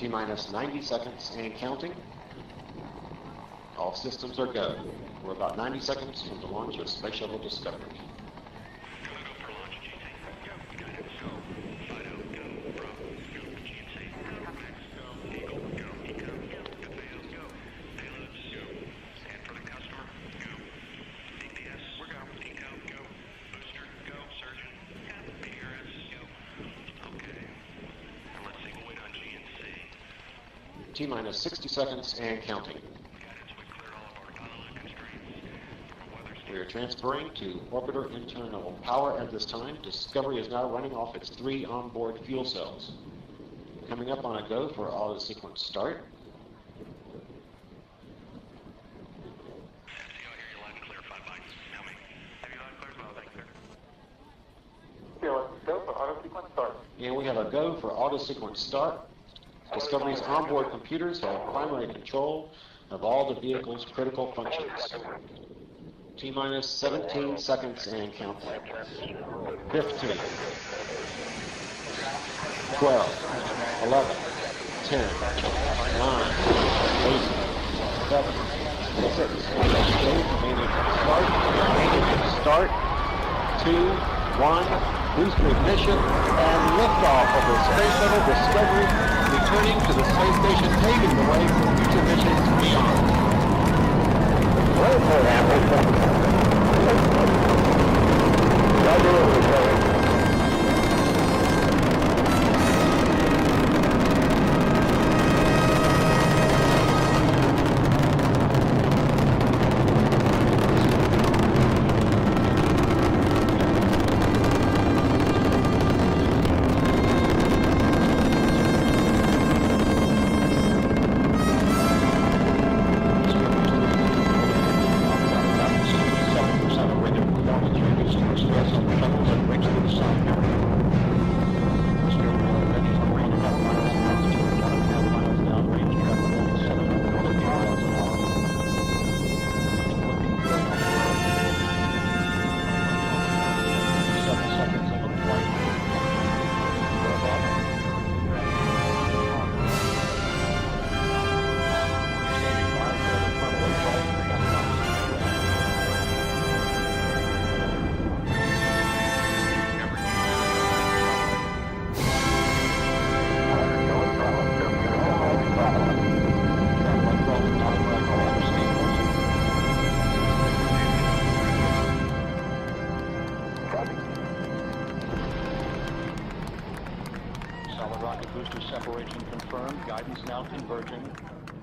T-minus 90 seconds and counting. All systems are go. We're about 90 seconds from the launch of Space Shuttle Discovery. T-minus 60 seconds and counting. We are transferring to orbiter internal power at this time. Discovery is now running off its 3 onboard fuel cells. Coming up on a go for auto sequence start. And we have a go for auto sequence start. Discovery's onboard computers have primary control of all the vehicle's critical functions. T-minus 17 seconds and counting. 15, 12, 11, 10, 9, 8, 7, 6, start, 2, 1, booster ignition, and liftoff of the Space Shuttle Discovery, returning to the space station, paving the way for future missions beyond.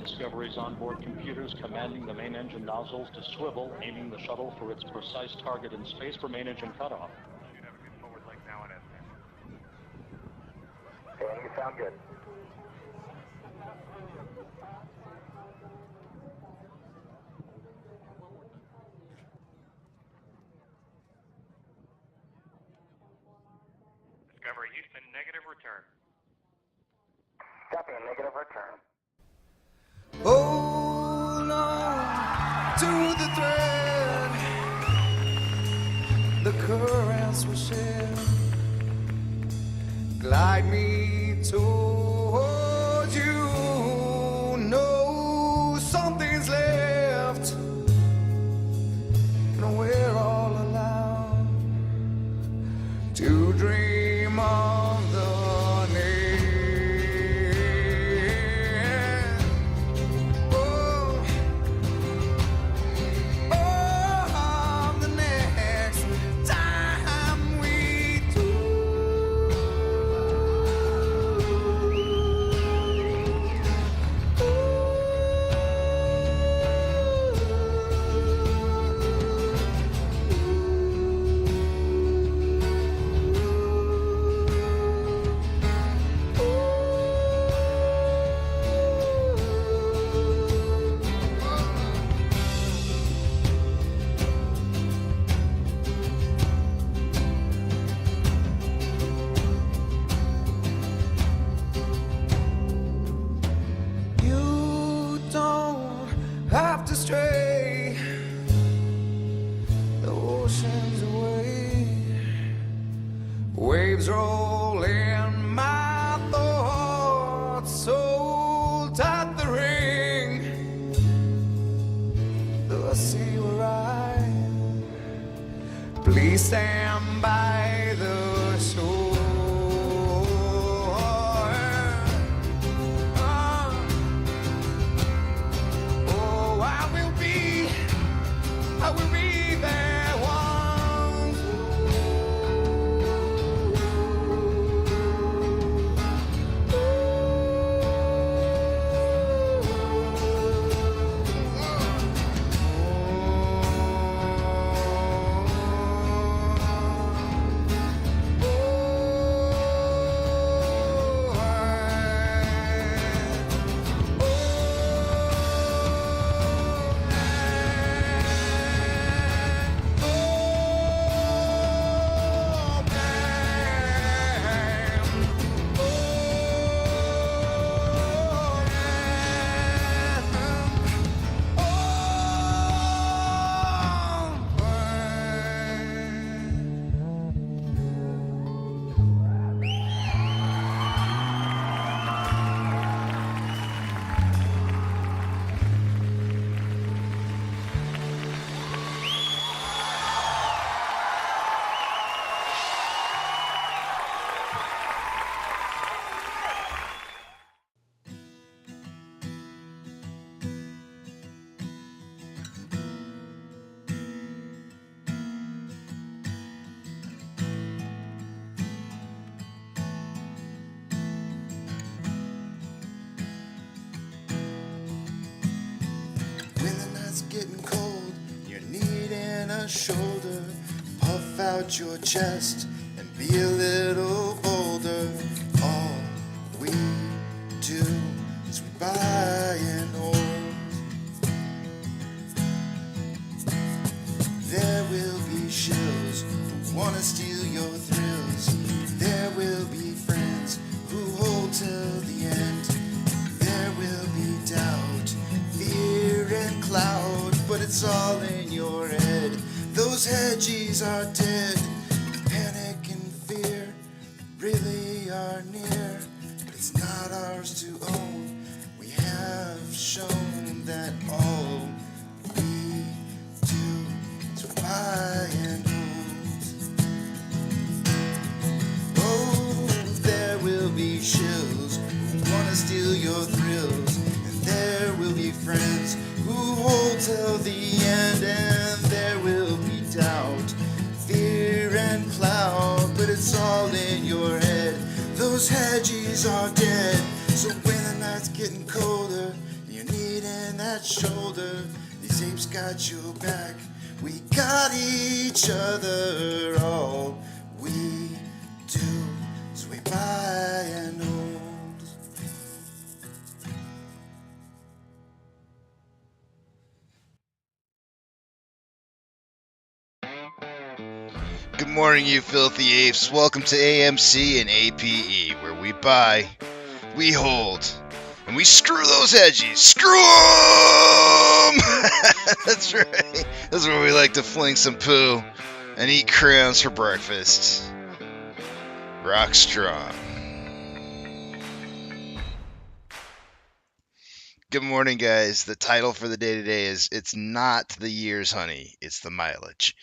Discovery's onboard computers commanding the main engine nozzles to swivel, aiming the shuttle for its precise target in space for main engine cutoff. Okay, you sound good. Discovery Houston, negative return. Copy, negative return. Hold on to the thread, the currents will share, glide me towards you. No, something's left, and we're all allowed to dream of the to stray the oceans away. Waves roll in my thoughts so stand by the shore. Oh, I will be there once. When the night's getting cold, you're needing a shoulder. Puff out your chest and be a little bolder. All we do is we buy and hold. There will be shills who wanna steal your thrills. There will be friends who hold till the end. There will be doubt, fear and cloud, but it's all in your head. Those hedgies are dead. Panic and fear really are near, but it's not ours to own. We have shown that all we do is buy and hold. Oh, there will be shills who wanna steal your thrills, and there will be friends who hold till the end, and there will be doubt, fear and cloud, but it's all in your head. Those hedgies are dead. So when the night's getting colder, you're needing that shoulder. These apes got your back. We got each other. All we do is we buy and hold. Good morning, you filthy apes. Welcome to AMC and APE, where we buy, we hold, and we screw those hedgies. Screw them! That's right. That's where we like to fling some poo and eat crayons for breakfast. Rock strong. Good morning, guys. The title for the day today is It's Not the Years, Honey, It's the Mileage.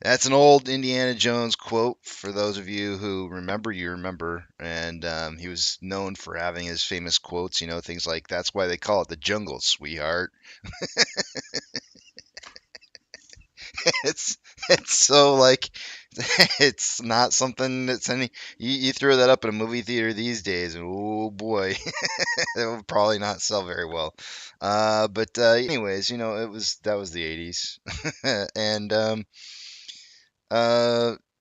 That's an old Indiana Jones quote. For those of you who remember, you remember. And he was known for having his famous quotes, you know, things like, that's why they call it the jungle, sweetheart. It's so like, it's not something that's any, you throw that up in a movie theater these days, and oh boy, it would probably not sell very well. But anyways, you know, that was the 80s. And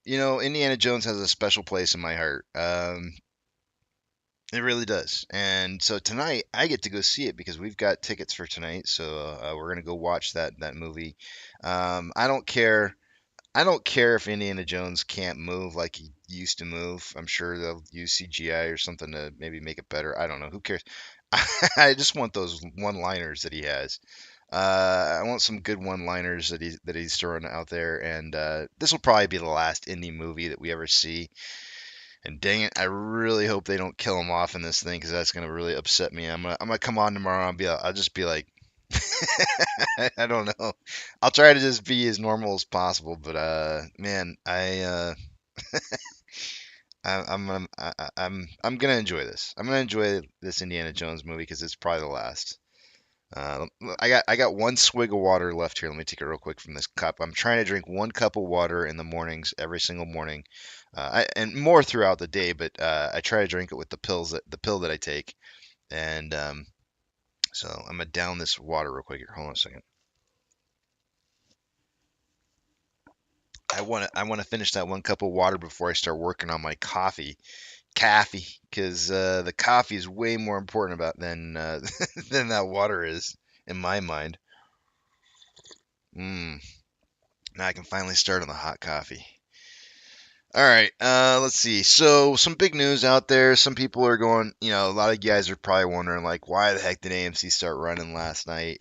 you know, Indiana Jones has a special place in my heart. It really does. And so tonight I get to go see it because we've got tickets for tonight. So we're gonna go watch that movie. I don't care. I don't care if Indiana Jones can't move like he used to move. I'm sure they'll use CGI or something to maybe make it better. I don't know. Who cares? I just want those one-liners that he has. I want some good one-liners that he's throwing out there, and this will probably be the last Indy movie that we ever see. And dang it, I really hope they don't kill him off in this thing because that's gonna really upset me. I'm gonna come on tomorrow and I'll just be like, I don't know. I'll try to just be as normal as possible, but man, I'm gonna enjoy this. I'm gonna enjoy this Indiana Jones movie because it's probably the last. Uh, I got one swig of water left here. Let me take it real quick from this cup. I'm trying to drink 1 cup of water in the mornings every single morning, and more throughout the day. But I try to drink it with the pill that I take, and so I'm gonna down this water real quick here. Hold on a second. I want to finish that 1 cup of water before I start working on my coffee, because the coffee is way more important about than than that water is in my mind. Mm, now I can finally start on the hot coffee. All right, let's see. So some big news out there. Some people are going, a lot of guys are probably wondering like, why the heck did AMC start running last night?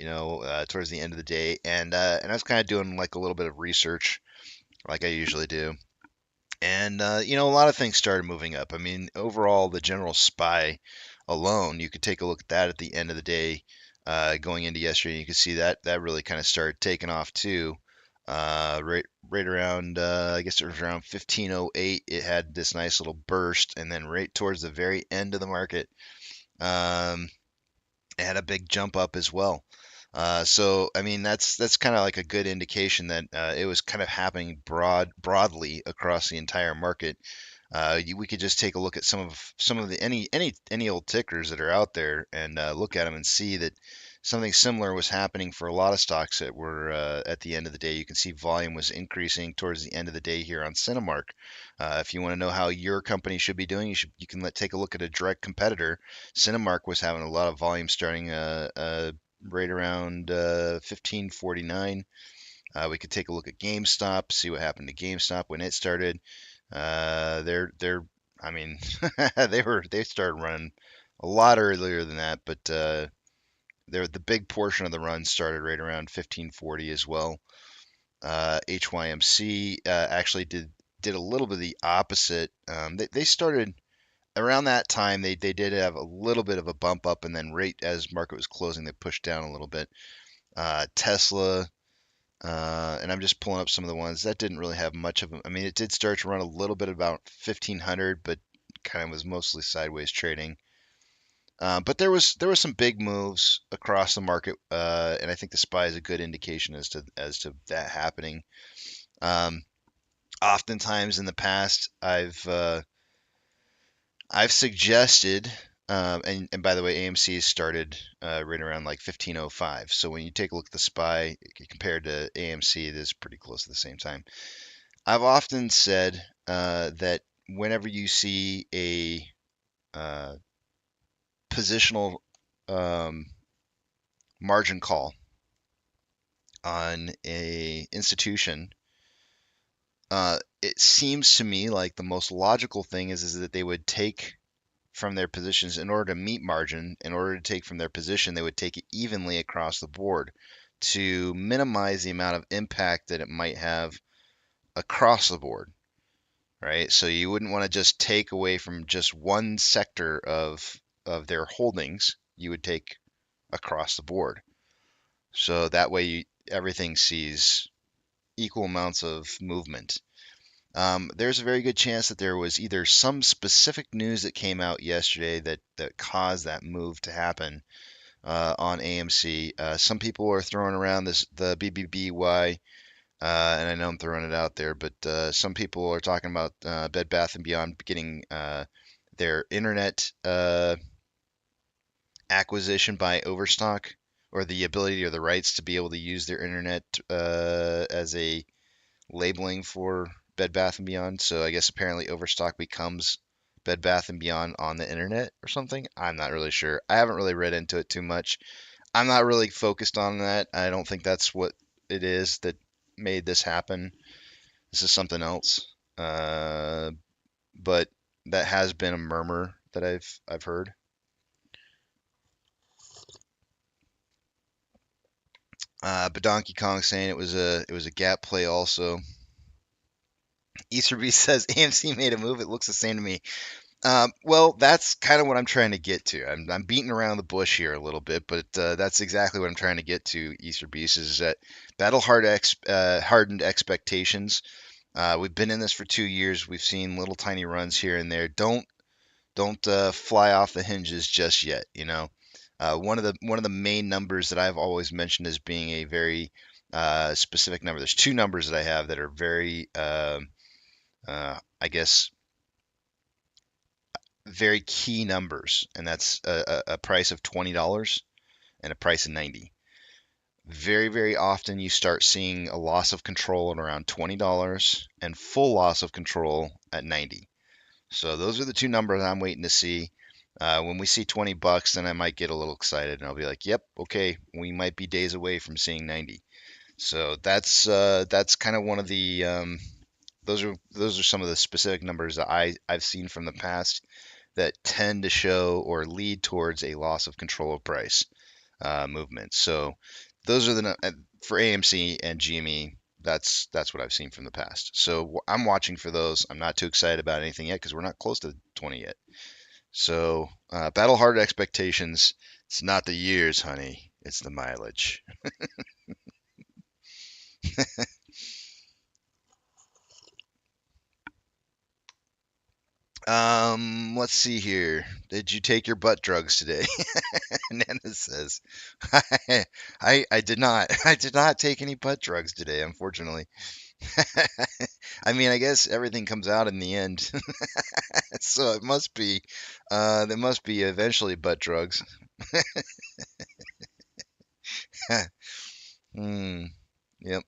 Towards the end of the day, and I was kind of doing like a little bit of research, like I usually do. And a lot of things started moving up. I mean, overall, the general SPY alone, you could take a look at that at the end of the day, going into yesterday. You could see that really kind of started taking off too. Right around, I guess it was around 1508. It had this nice little burst, and then right towards the very end of the market, um, it had a big jump up as well. So I mean that's kind of like a good indication that it was kind of happening broadly across the entire market. We could just take a look at some of the any old tickers that are out there and look at them and see that something similar was happening for a lot of stocks that were at the end of the day. You can see volume was increasing towards the end of the day here on Cinemark. If you want to know how your company should be doing, you can take a look at a direct competitor. Cinemark was having a lot of volume starting right around 1549. We could take a look at GameStop, see what happened to GameStop when it started. I mean, they started running a lot earlier than that, but the big portion of the run started right around 1540 as well. HYMC actually did a little bit of the opposite. They started around that time. They did have a little bit of a bump up, and then right as market was closing, they pushed down a little bit. Tesla, and I'm just pulling up some of the ones that didn't really have much of them. I mean, it did start to run a little bit about 1500, but kind of was mostly sideways trading. But there was some big moves across the market, and I think the SPY is a good indication as to that happening. Um, Oftentimes in the past, I've suggested, and by the way, AMC started right around like 1505. So when you take a look at the SPY compared to AMC, it is pretty close to the same time. I've often said that whenever you see a positional um, margin call on a institution, it seems to me like the most logical thing is that they would take from their positions in order to meet margin, in order to take from their position, they would take it evenly across the board to minimize the amount of impact that it might have across the board, right? So you wouldn't want to just take away from just one sector of their holdings. You would take across the board. So that way everything sees equal amounts of movement. There's a very good chance that there was either some specific news that came out yesterday that caused that move to happen on AMC. Some people are throwing around the BBBY, and I know I'm throwing it out there, but some people are talking about Bed Bath and Beyond getting their internet acquisition by Overstock, or the ability or the rights to be able to use their internet as a labeling for Bed Bath and Beyond. So I guess apparently Overstock becomes Bed Bath and Beyond on the internet or something. I'm not really sure. I haven't really read into it too much. I'm not really focused on that. I don't think that's what it is that made this happen. This is something else. But that has been a murmur that I've heard. But Donkey Kong saying it was a gap play also. Easterby says AMC made a move. It looks the same to me. Well, that's kind of what I'm trying to get to. I'm beating around the bush here a little bit, but that's exactly what I'm trying to get to, Easter Beast, is that hardened expectations. We've been in this for 2 years. We've seen little tiny runs here and there. Don't fly off the hinges just yet. One of the main numbers that I've always mentioned as being a very specific number. There's two numbers that I have that are very, I guess, very key numbers, and that's a price of $20 and a price of 90. Very, very often you start seeing a loss of control at around $20 and full loss of control at 90. So those are the two numbers I'm waiting to see. When we see $20, then I might get a little excited and I'll be like, "Yep, okay, we might be days away from seeing 90." So that's kind of one of the those are some of the specific numbers that I've seen from the past that tend to show or lead towards a loss of control of price movement. So those are for AMC and GME. That's what I've seen from the past. So I'm watching for those. I'm not too excited about anything yet because we're not close to 20 yet. So battle hard expectations. It's not the years, honey. It's the mileage. Let's see here. Did you take your butt drugs today? Nana says, I did not. I did not take any butt drugs today, unfortunately. I mean, I guess everything comes out in the end, so it must be, there must be eventually butt drugs. Hmm. Yep.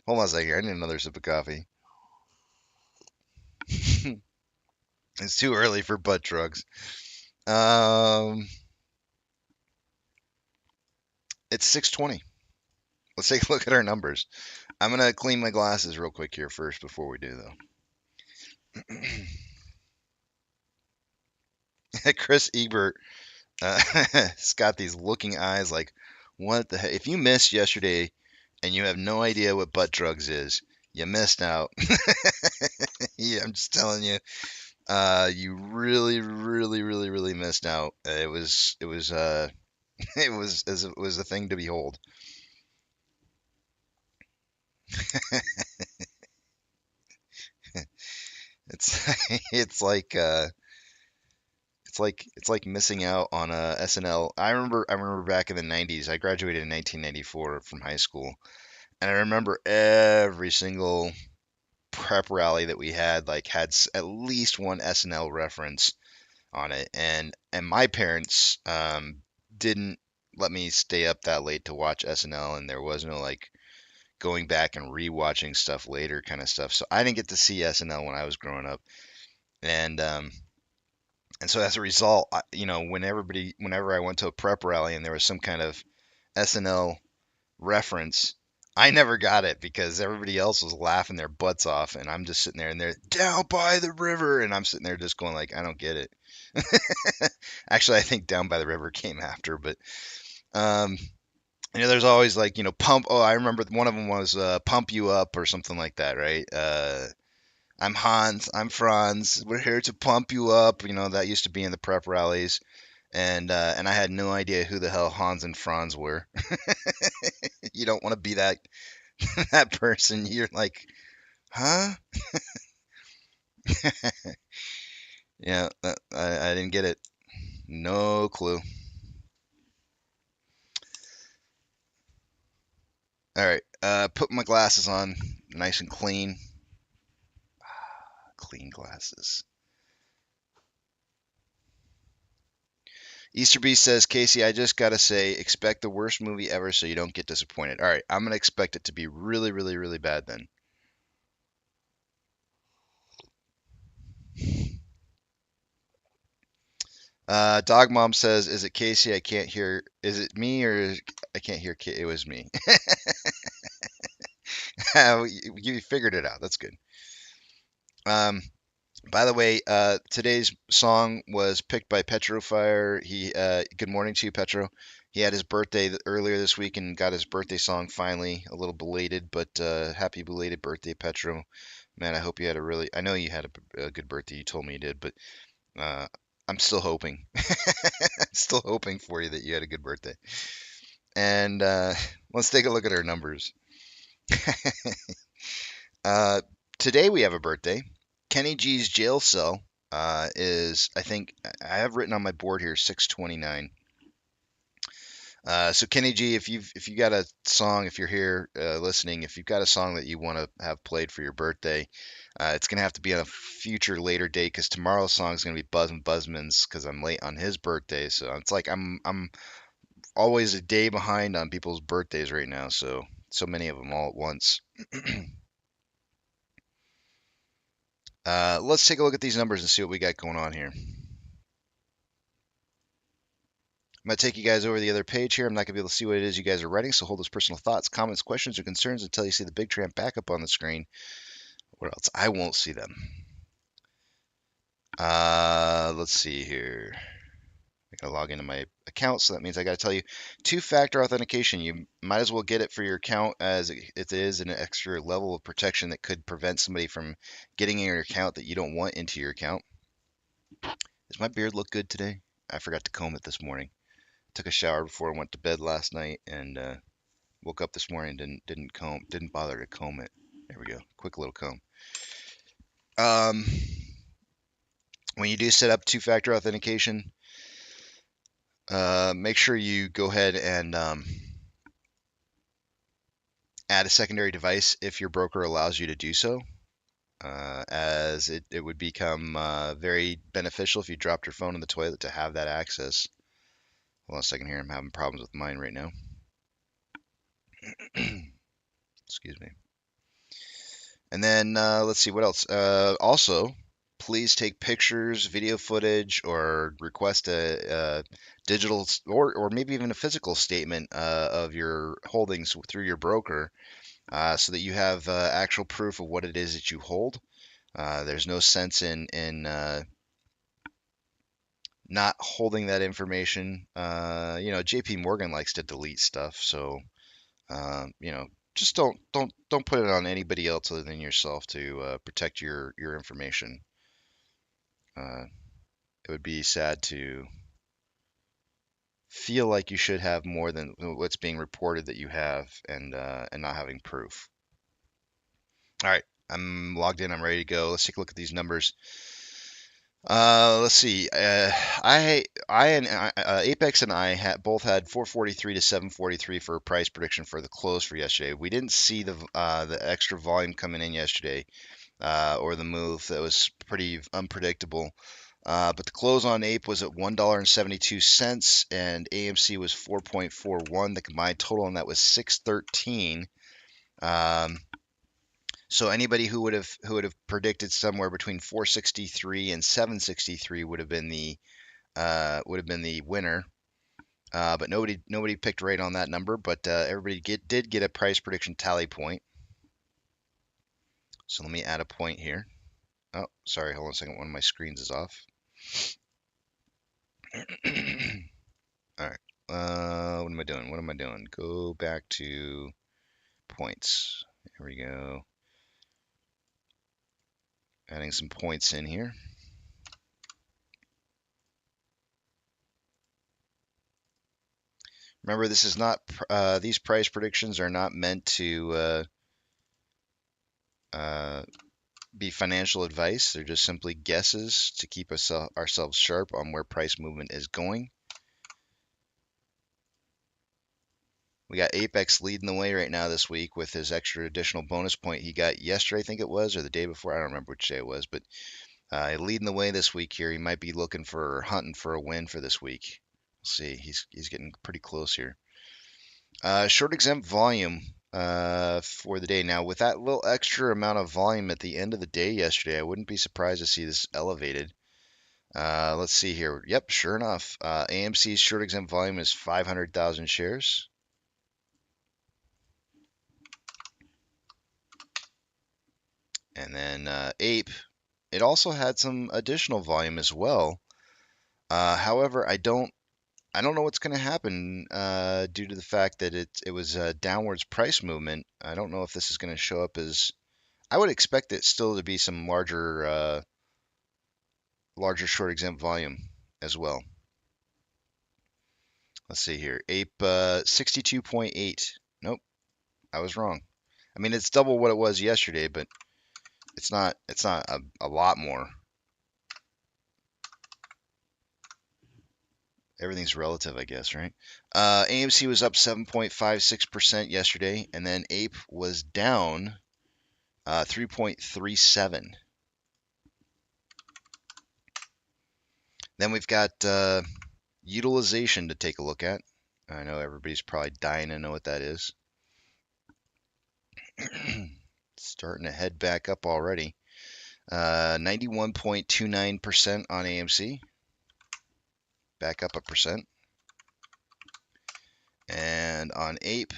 Hold on a second. I need another sip of coffee. It's too early for butt drugs. It's 6:20. Let's take a look at our numbers. I'm gonna clean my glasses real quick here first before we do though. Chris Ebert has got these looking eyes like, what the heck? If you missed yesterday and you have no idea what butt drugs is, you missed out. Yeah, I'm just telling you, you really, really, really, really missed out. It was a thing to behold. It's it's like missing out on a SNL. I remember back in the 90s. I graduated in 1994 from high school, and I remember every single prep rally that we had had at least one SNL reference on it, and my parents didn't let me stay up that late to watch SNL, and there was no going back and rewatching stuff later kind of stuff. So I didn't get to see SNL when I was growing up, and so as a result, whenever I went to a prep rally and there was some kind of SNL reference, I never got it because everybody else was laughing their butts off, and I'm just sitting there and they're down by the river, and I'm sitting there just going I don't get it. Actually, I think Down by the River came after, but um, there's always pump. Oh, I remember one of them was pump you up or something like that, right? I'm Hans, I'm Franz. We're here to pump you up. That used to be in the prep rallies, and I had no idea who the hell Hans and Franz were. You don't want to be that that person. You're like, huh? Yeah, I didn't get it. No clue. All right, put my glasses on, nice and clean. Clean glasses. Easterby says, Casey, I just gotta say, expect the worst movie ever so you don't get disappointed. All right, I'm gonna expect it to be really, really, really bad then. Dog Mom says, "Is it Casey? I can't hear. Is it me or I can't hear? It was me." You figured it out. That's good. Um, by the way, today's song was picked by Petrofire. Good morning to you, Petro. He had his birthday earlier this week and got his birthday song finally, a little belated, but happy belated birthday, Petro. Man, I hope you had a really. I know you had a good birthday. You told me you did, but uh, I'm still hoping. I'm still hoping for you that you had a good birthday. And let's take a look at our numbers. uh, Today we have a birthday. Kenny G's jail cell is, I think, I have written on my board here 629. So Kenny G, if you got a song, if you're here listening, if you've got a song that you want to have played for your birthday, it's gonna have to be on a future later date because tomorrow's song is gonna be Buzzin' Buzzman's because I'm late on his birthday. So it's like I'm always a day behind on people's birthdays right now. So many of them all at once. Let's take a look at these numbers and see what we got going on here. I'm going to take you guys over the other page here. I'm not going to be able to see what it is you guys are writing, so hold those personal thoughts, comments, questions, or concerns until you see the big tramp back up on the screen, or else I won't see them. Let's see here. I got to log into my account, so that means I got to tell you two-factor authentication. You might as well get it for your account as it is an extra level of protection that could prevent somebody from getting in your account that you don't want into your account. Does my beard look good today? I forgot to comb it this morning. Took a shower before I went to bed last night and woke up this morning and didn't bother to comb it. There we go, quick little comb. When you do set up two-factor authentication, make sure you go ahead and add a secondary device if your broker allows you to do so, as it would become very beneficial if you dropped your phone in the toilet to have that access. Hold on a second here, I'm having problems with mine right now. Excuse me. And then let's see what else. Also, please take pictures, video footage, or request a digital or maybe even a physical statement of your holdings through your broker, so that you have actual proof of what it is that you hold. There's no sense in not holding that information. JP Morgan likes to delete stuff, so just don't put it on anybody else other than yourself to protect your information. It would be sad to feel like you should have more than what's being reported that you have, and not having proof. All right, I'm logged in. I'm ready to go. Let's take a look at these numbers. Let's see. I and Apex and I both had 443 to 743 for a price prediction for the close for yesterday. We didn't see the extra volume coming in yesterday, or the move that was pretty unpredictable. But the close on Ape was at $1.72, and AMC was 4.41. The combined total on that was 613. So anybody who would have predicted somewhere between 463 and 763 would have been the winner. But nobody picked right on that number. But everybody did get a price prediction tally point. So let me add a point here. Oh, sorry. Hold on a second. One of my screens is off. All right. What am I doing? What am I doing? Go back to points. Here we go. Adding some points in here. Remember, this is not. These price predictions are not meant to be financial advice. They're just simply guesses to keep ourselves sharp on where price movement is going. We got Apex leading the way right now this week with his extra additional bonus point he got yesterday, I think it was, or the day before. I don't remember which day it was, but leading the way this week here. He might be hunting for a win for this week. We'll see. He's getting pretty close here. Short exempt volume for the day. Now, with that little extra amount of volume at the end of the day yesterday, I wouldn't be surprised to see this elevated. Let's see here. Yep, sure enough. AMC's short exempt volume is 500,000 shares. And then Ape, it also had some additional volume as well. However, I don't know what's going to happen due to the fact that it was a downwards price movement. I don't know if this is going to show up as I would expect it still to be some larger short exempt volume as well. Let's see here. Ape 62.8. Nope, I was wrong. I mean, it's double what it was yesterday, but it's not a lot more. Everything's relative, I guess, right? AMC was up 7.56% yesterday, and then Ape was down 3.37. Then we've got utilization to take a look at. I know everybody's probably dying to know what that is. Starting to head back up already. 91.29% on AMC. Back up 1%. And on Ape,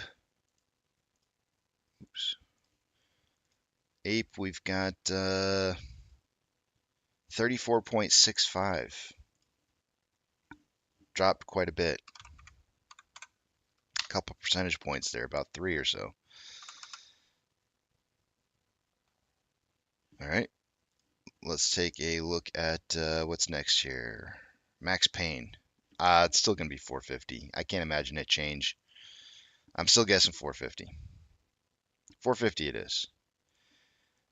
we've got 34.65. Dropped quite a bit. A couple percentage points there, about 3 or so. All right. Let's take a look at what's next here. Max Pain. It's still going to be 450. I can't imagine it change. I'm still guessing 450. 450 it is.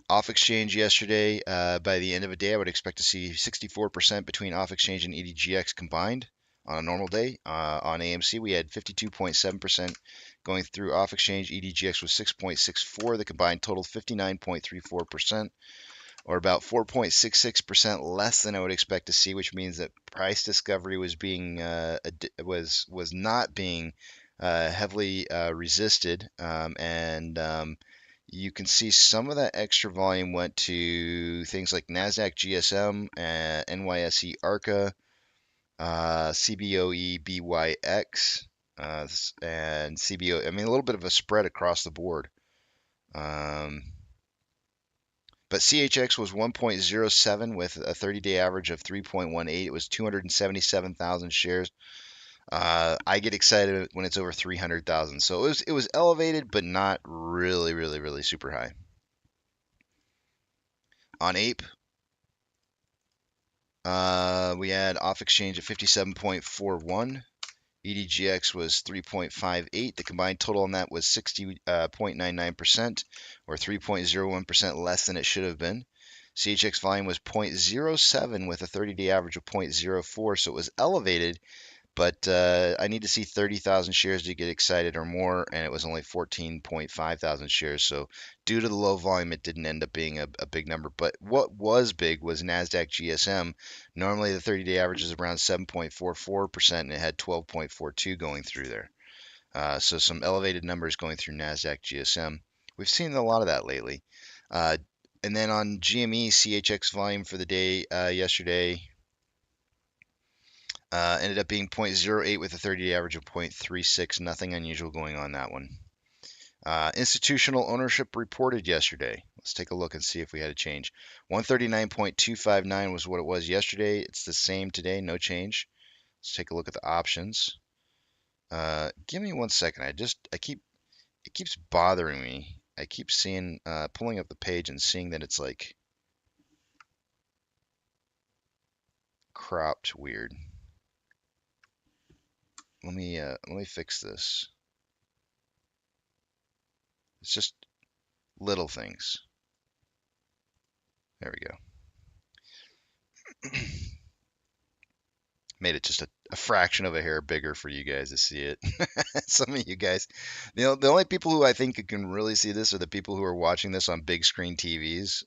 Off exchange yesterday, by the end of the day, I would expect to see 64% between off exchange and EDGX combined on a normal day. On AMC, we had 52.7% going through off exchange. EDGX was 6.64. The combined total 59.34%, or about 4.66% less than I would expect to see, which means that price discovery was being was not being heavily resisted, and you can see some of that extra volume went to things like NASDAQ GSM, NYSE ARCA, CBOE BYX, and CBO. I mean, a little bit of a spread across the board. But CHX was 1.07 with a 30-day average of 3.18. It was 277,000 shares. I get excited when it's over 300,000. So it was elevated, but not really super high. On Ape, we had off exchange at 57.41. EDGX was 3.58. The combined total on that was 60.99%, or 3.01% less than it should have been. CHX volume was 0.07 with a 30-day average of 0.04, so it was elevated, but I need to see 30,000 shares to get excited or more, and it was only 14.5 thousand shares. So due to the low volume, it didn't end up being a big number. But what was big was NASDAQ GSM. Normally the 30-day average is around 7.44%, and it had 12.42 going through there. So some elevated numbers going through NASDAQ GSM. We've seen a lot of that lately. And then on GME, CHX volume for the day yesterday ended up being 0.08 with a 30-day average of 0.36. Nothing unusual going on that one. Institutional ownership reported yesterday. Let's take a look and see if we had a change. 139.259 was what it was yesterday. It's the same today, no change. Let's take a look at the options. Give me 1 second. It keeps bothering me. I keep seeing, pulling up the page and seeing that it's like cropped weird. Let me fix this. It's just little things. There we go. Made it just a fraction of a hair bigger for you guys to see it. Some of you guys, the only people who I think can really see this are the people who are watching this on big screen TVs,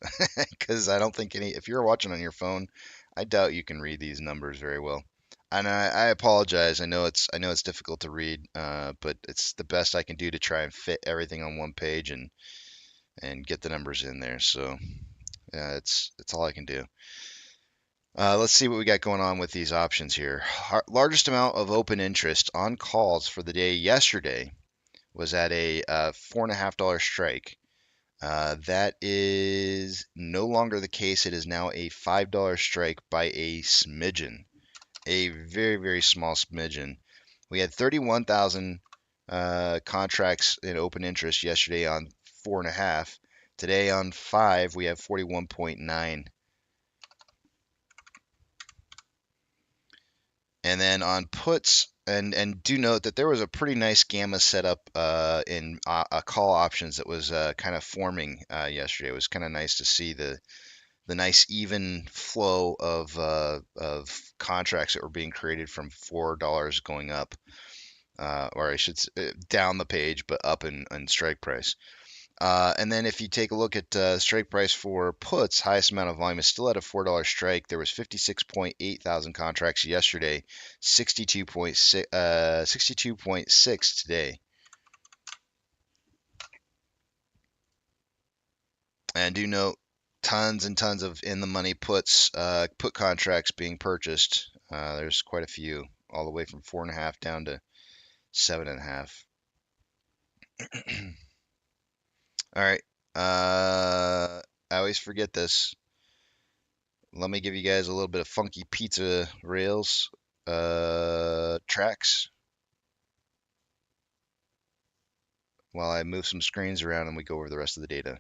because I don't think if you're watching on your phone, I doubt you can read these numbers very well. And I apologize. I know it's difficult to read, but it's the best I can do to try and fit everything on one page and get the numbers in there. So it's all I can do. Let's see what we got going on with these options here. Largest amount of open interest on calls for the day yesterday was at a $4.50 strike. That is no longer the case. It is now a $5 strike by a smidgen, a very small smidgen. We had 31,000 contracts in open interest yesterday on 4.5. Today on 5, we have 41.9. And then on puts, and do note that there was a pretty nice gamma setup in call options that was kind of forming yesterday. It was kind of nice to see the nice even flow of contracts that were being created from $4 going up, or I should say down the page, but up in strike price. And then if you take a look at strike price for puts, highest amount of volume is still at a $4 strike. There was 56.8 thousand contracts yesterday, 62.6 today. And do note, tons and tons of in the money puts, put contracts being purchased. There's quite a few, all the way from 4.5 down to 7.5. All right. I always forget this. Let me give you guys a little bit of funky pizza rails tracks while I move some screens around and we go over the rest of the data.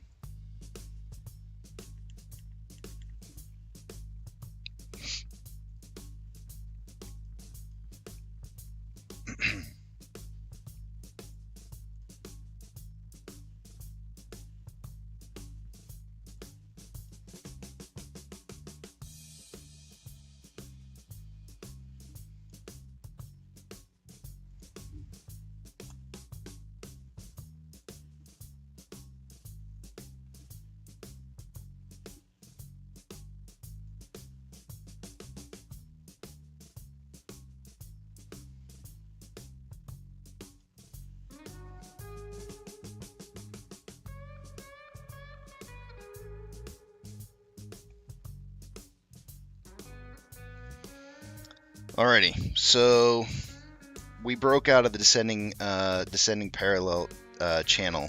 Alrighty, so we broke out of the descending parallel channel.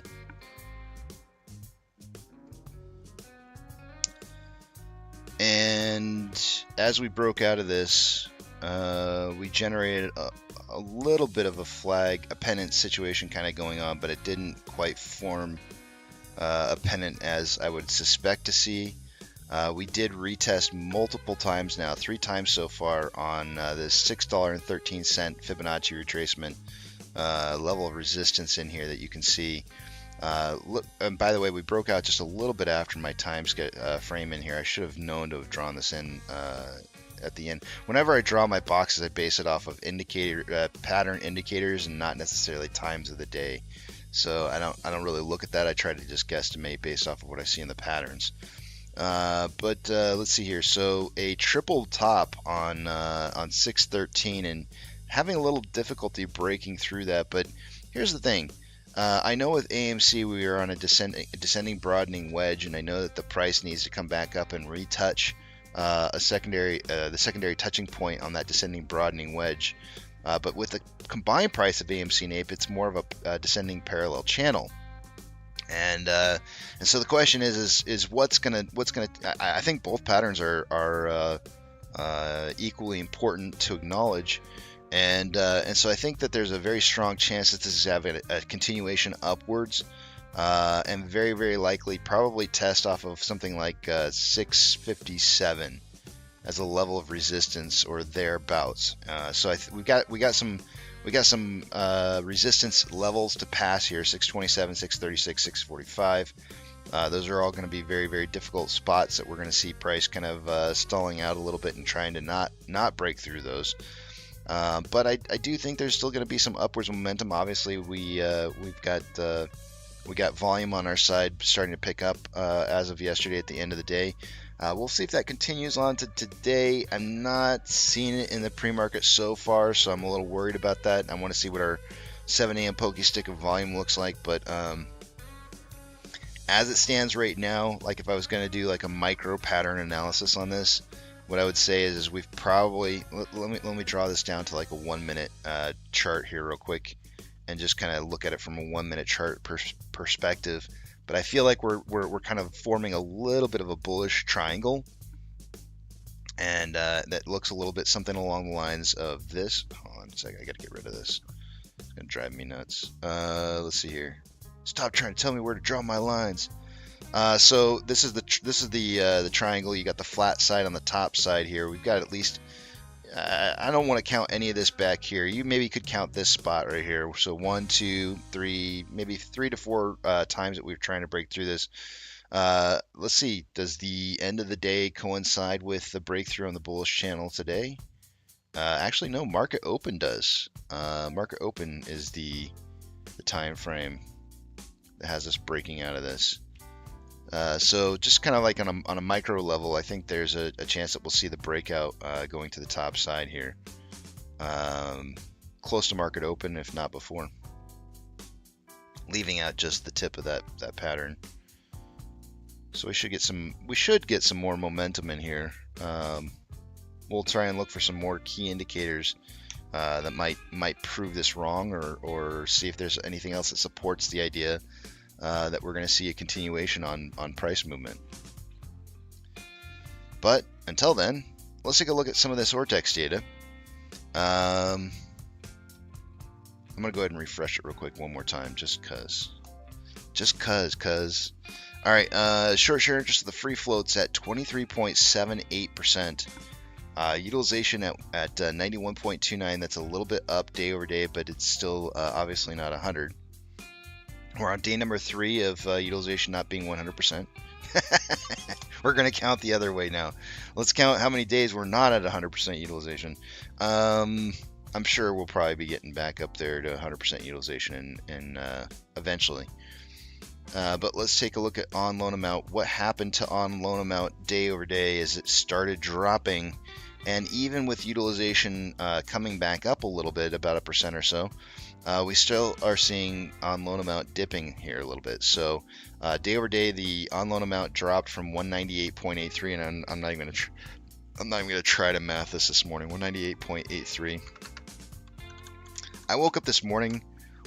And as we broke out of this, we generated a little bit of a pennant situation kind of going on, but it didn't quite form a pennant as I would suspect to see. We did retest multiple times now, 3 times so far, on this $6.13 Fibonacci retracement level of resistance in here that you can see. Look, and by the way, we broke out just a little bit after my time frame in here. I should have known to have drawn this in at the end. Whenever I draw my boxes, I base it off of pattern indicators and not necessarily times of the day. So I don't really look at that. I try to just guesstimate based off of what I see in the patterns. But let's see here. So a triple top on 613 and having a little difficulty breaking through that. But here's the thing. I know with AMC we are on a descending broadening wedge, and I know that the price needs to come back up and retouch the secondary touching point on that descending broadening wedge. But with the combined price of AMC and Ape, it's more of a descending parallel channel. And so the question is what's gonna I think both patterns are equally important to acknowledge, and so I think that there's a very strong chance that this is having a continuation upwards, and very, very likely probably test off of something like 657 as a level of resistance or thereabouts. So we got some resistance levels to pass here: 627, 636, 645. Those are all going to be very, very difficult spots that we're going to see price kind of stalling out a little bit and trying to not break through those. But I do think there's still going to be some upwards momentum. Obviously, we've got volume on our side starting to pick up as of yesterday at the end of the day. We'll see if that continues on to today. I'm not seeing it in the pre-market so far, so I'm a little worried about that. I want to see what our 7 a.m. pokey stick of volume looks like. But as it stands right now, like if I was going to do like a micro pattern analysis on this, what I would say is we've probably let me draw this down to like a 1 minute chart here real quick, and just kind of look at it from a 1 minute chart perspective. But I feel like we're kind of forming a little bit of a bullish triangle, and that looks a little bit something along the lines of this. Hold on a second, I got to get rid of this. It's gonna drive me nuts. Let's see here. Stop trying to tell me where to draw my lines. So this is the triangle. You got the flat side on the top side here. We've got at least. I don't want to count any of this back here. You maybe could count this spot right here. So 1, 2, 3, maybe 3 to 4 times that we're trying to break through this. Let's see. Does the end of the day coincide with the breakthrough on the bullish channel today? Actually, no. Market open does. Market open is the time frame that has us breaking out of this. So just kind of like on a micro level, I think there's a chance that we'll see the breakout going to the top side here, close to market open, if not before, leaving out just the tip of that pattern. So we should get some more momentum in here. We'll try and look for some more key indicators that might prove this wrong, or see if there's anything else that supports the idea that we're going to see a continuation on price movement. But until then, let's take a look at some of this Ortex data. I'm going to go ahead and refresh it real quick one more time, just cuz. All right, short share interest of the free floats at 23.78%. Utilization at 91.29. That's a little bit up day over day, but it's still obviously not 100. We're on day number 3 of utilization not being 100%. We're going to count the other way now. Let's count how many days we're not at 100% utilization. I'm sure we'll probably be getting back up there to 100% utilization and eventually. But let's take a look at on loan amount. What happened to on loan amount day over day is it started dropping, and even with utilization coming back up a little bit, about 1% or so, we still are seeing on loan amount dipping here a little bit. So day over day, the on loan amount dropped from 198.83, and I'm not even gonna try to math this morning. 198.83. I woke up this morning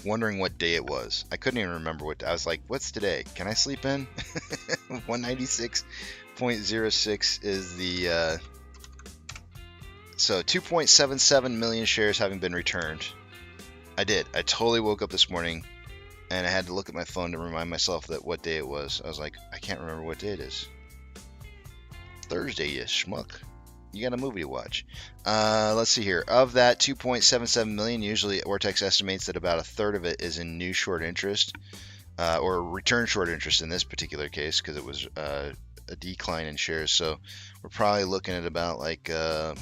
wondering what day it was. I couldn't even remember what. I was like, "What's today? Can I sleep in?" 196.06 is the. So 2.77 million shares having been returned. I did. I totally woke up this morning, and I had to look at my phone to remind myself that what day it was. I was like, I can't remember what day it is. Thursday, you schmuck. You got a movie to watch. Let's see here. Of that 2.77 million, usually Ortex estimates that about a third of it is in new short interest, or return short interest in this particular case, because it was a decline in shares. So we're probably looking at about like, I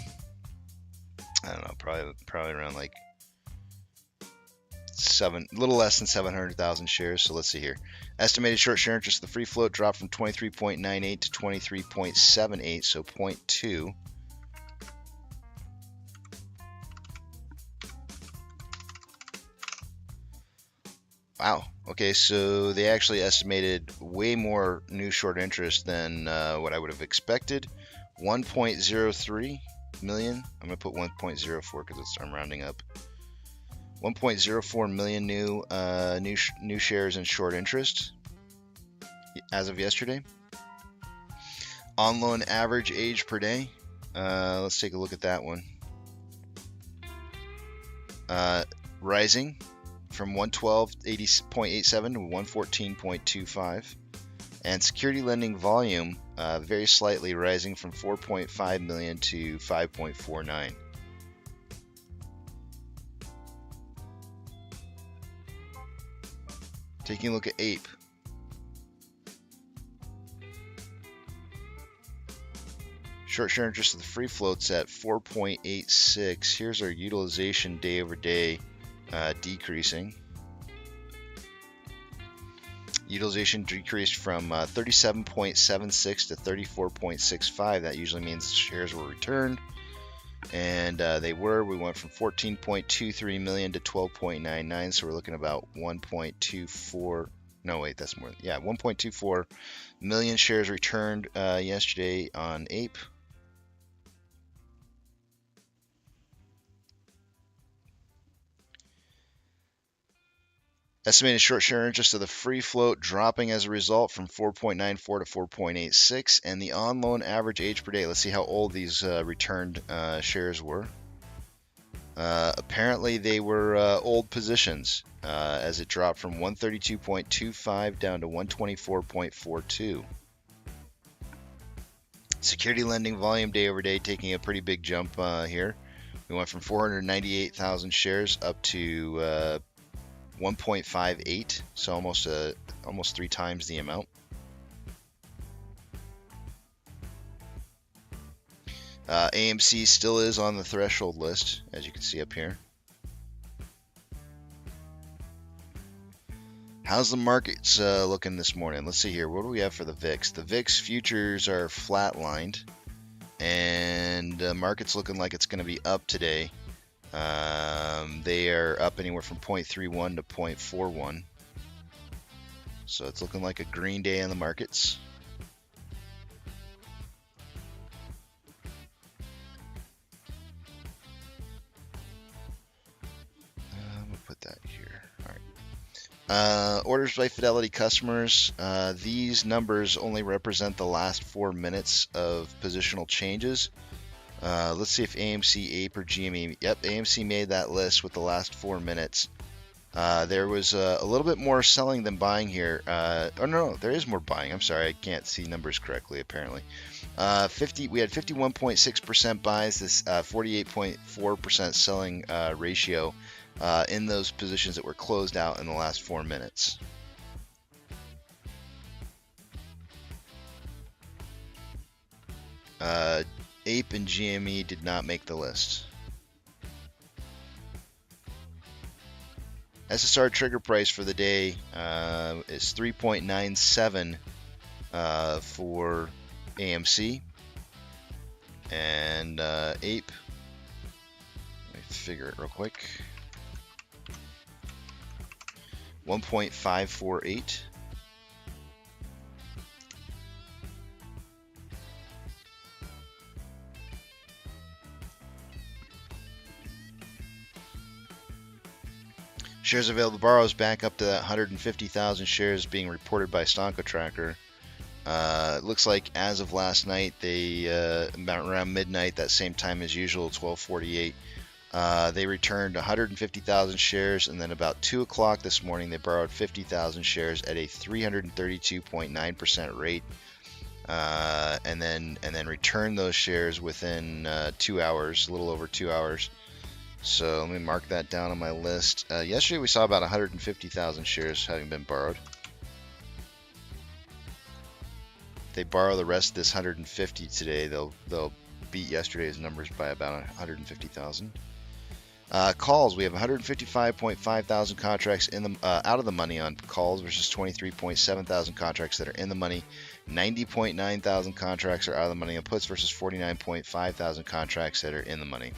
don't know, probably around like a little less than 700,000 shares. So let's see here. Estimated short share interest, the free float dropped from 23.98 to 23.78, so 0.2. Wow. Okay, so they actually estimated way more new short interest than what I would have expected. 1.03 million. I'm going to put 1.04 because I'm rounding up. 1.04 million new shares in short interest as of yesterday. On loan average age per day. Let's take a look at that one. Rising from 112.87 to 114.25, and security lending volume very slightly rising from 4.5 million to 5.49. Taking a look at Ape. Short share interest of the free floats at 4.86. Here's our utilization day over day decreasing. Utilization decreased from 37.76 to 34.65. That usually means shares were returned, and they were. We went from 14.23 million to 12.99, so we're looking about 1.24. No, wait, that's more. Yeah, 1.24 million shares returned yesterday on Ape. Estimated short share interest of the free float dropping as a result from 4.94 to 4.86, and the on loan average age per day. Let's see how old these returned shares were. Apparently they were old positions, as it dropped from 132.25 down to 124.42. Security lending volume day over day taking a pretty big jump here. We went from 498,000 shares up to 1.58, so almost 3 times the amount. AMC still is on the threshold list, as you can see up here. How's the markets looking this morning? Let's see here. What do we have for the VIX? The VIX futures are flatlined, and the market's looking like it's going to be up today. They are up anywhere from 0.31 to 0.41. So it's looking like a green day on the markets. I'm going to put that here. All right. Orders by Fidelity customers. These numbers only represent the last 4 minutes of positional changes. Let's see if AMC, Ape, or GME. Yep, AMC made that list with the last 4 minutes. There was a little bit more selling than buying here. Oh no, there is more buying. I'm sorry, I can't see numbers correctly apparently. We had 51.6% buys, this 48.4% selling ratio in those positions that were closed out in the last 4 minutes. Ape and GME did not make the list. SSR trigger price for the day is 3.97 for AMC and Ape. Let me figure it real quick. 1.548. Shares available to borrow is back up to that 150,000 shares being reported by Stonko Tracker. It looks like as of last night, they around midnight, that same time as usual, 12:48, they returned 150,000 shares, and then about 2 o'clock this morning, they borrowed 50,000 shares at a 332.9% rate, and then returned those shares within 2 hours, a little over 2 hours. So let me mark that down on my list. Yesterday we saw about 150,000 shares having been borrowed. If they borrow the rest of this 150 today, they'll beat yesterday's numbers by about 150,000. Calls, we have 155.5 thousand contracts in the out of the money on calls versus 23.7 thousand contracts that are in the money. 90.9 thousand contracts are out of the money on puts versus 49.5 thousand contracts that are in the money.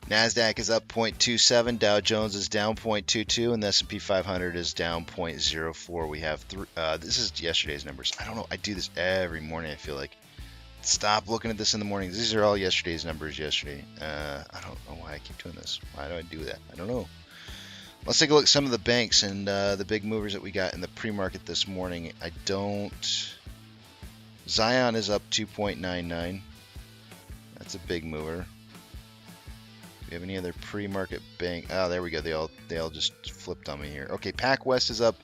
NASDAQ is up 0.27, Dow Jones is down 0.22, and the S&P 500 is down 0.04. We have, this is yesterday's numbers. I don't know, I do this every morning, I feel like. Stop looking at this in the mornings. These are all yesterday's numbers yesterday. I don't know why I keep doing this. Why do I do that? I don't know. Let's take a look at some of the banks and the big movers that we got in the pre-market this morning. Zion is up 2.99. That's a big mover. Do we have any other pre-market bank? Oh, there we go. They all just flipped on me here. Okay, PacWest is up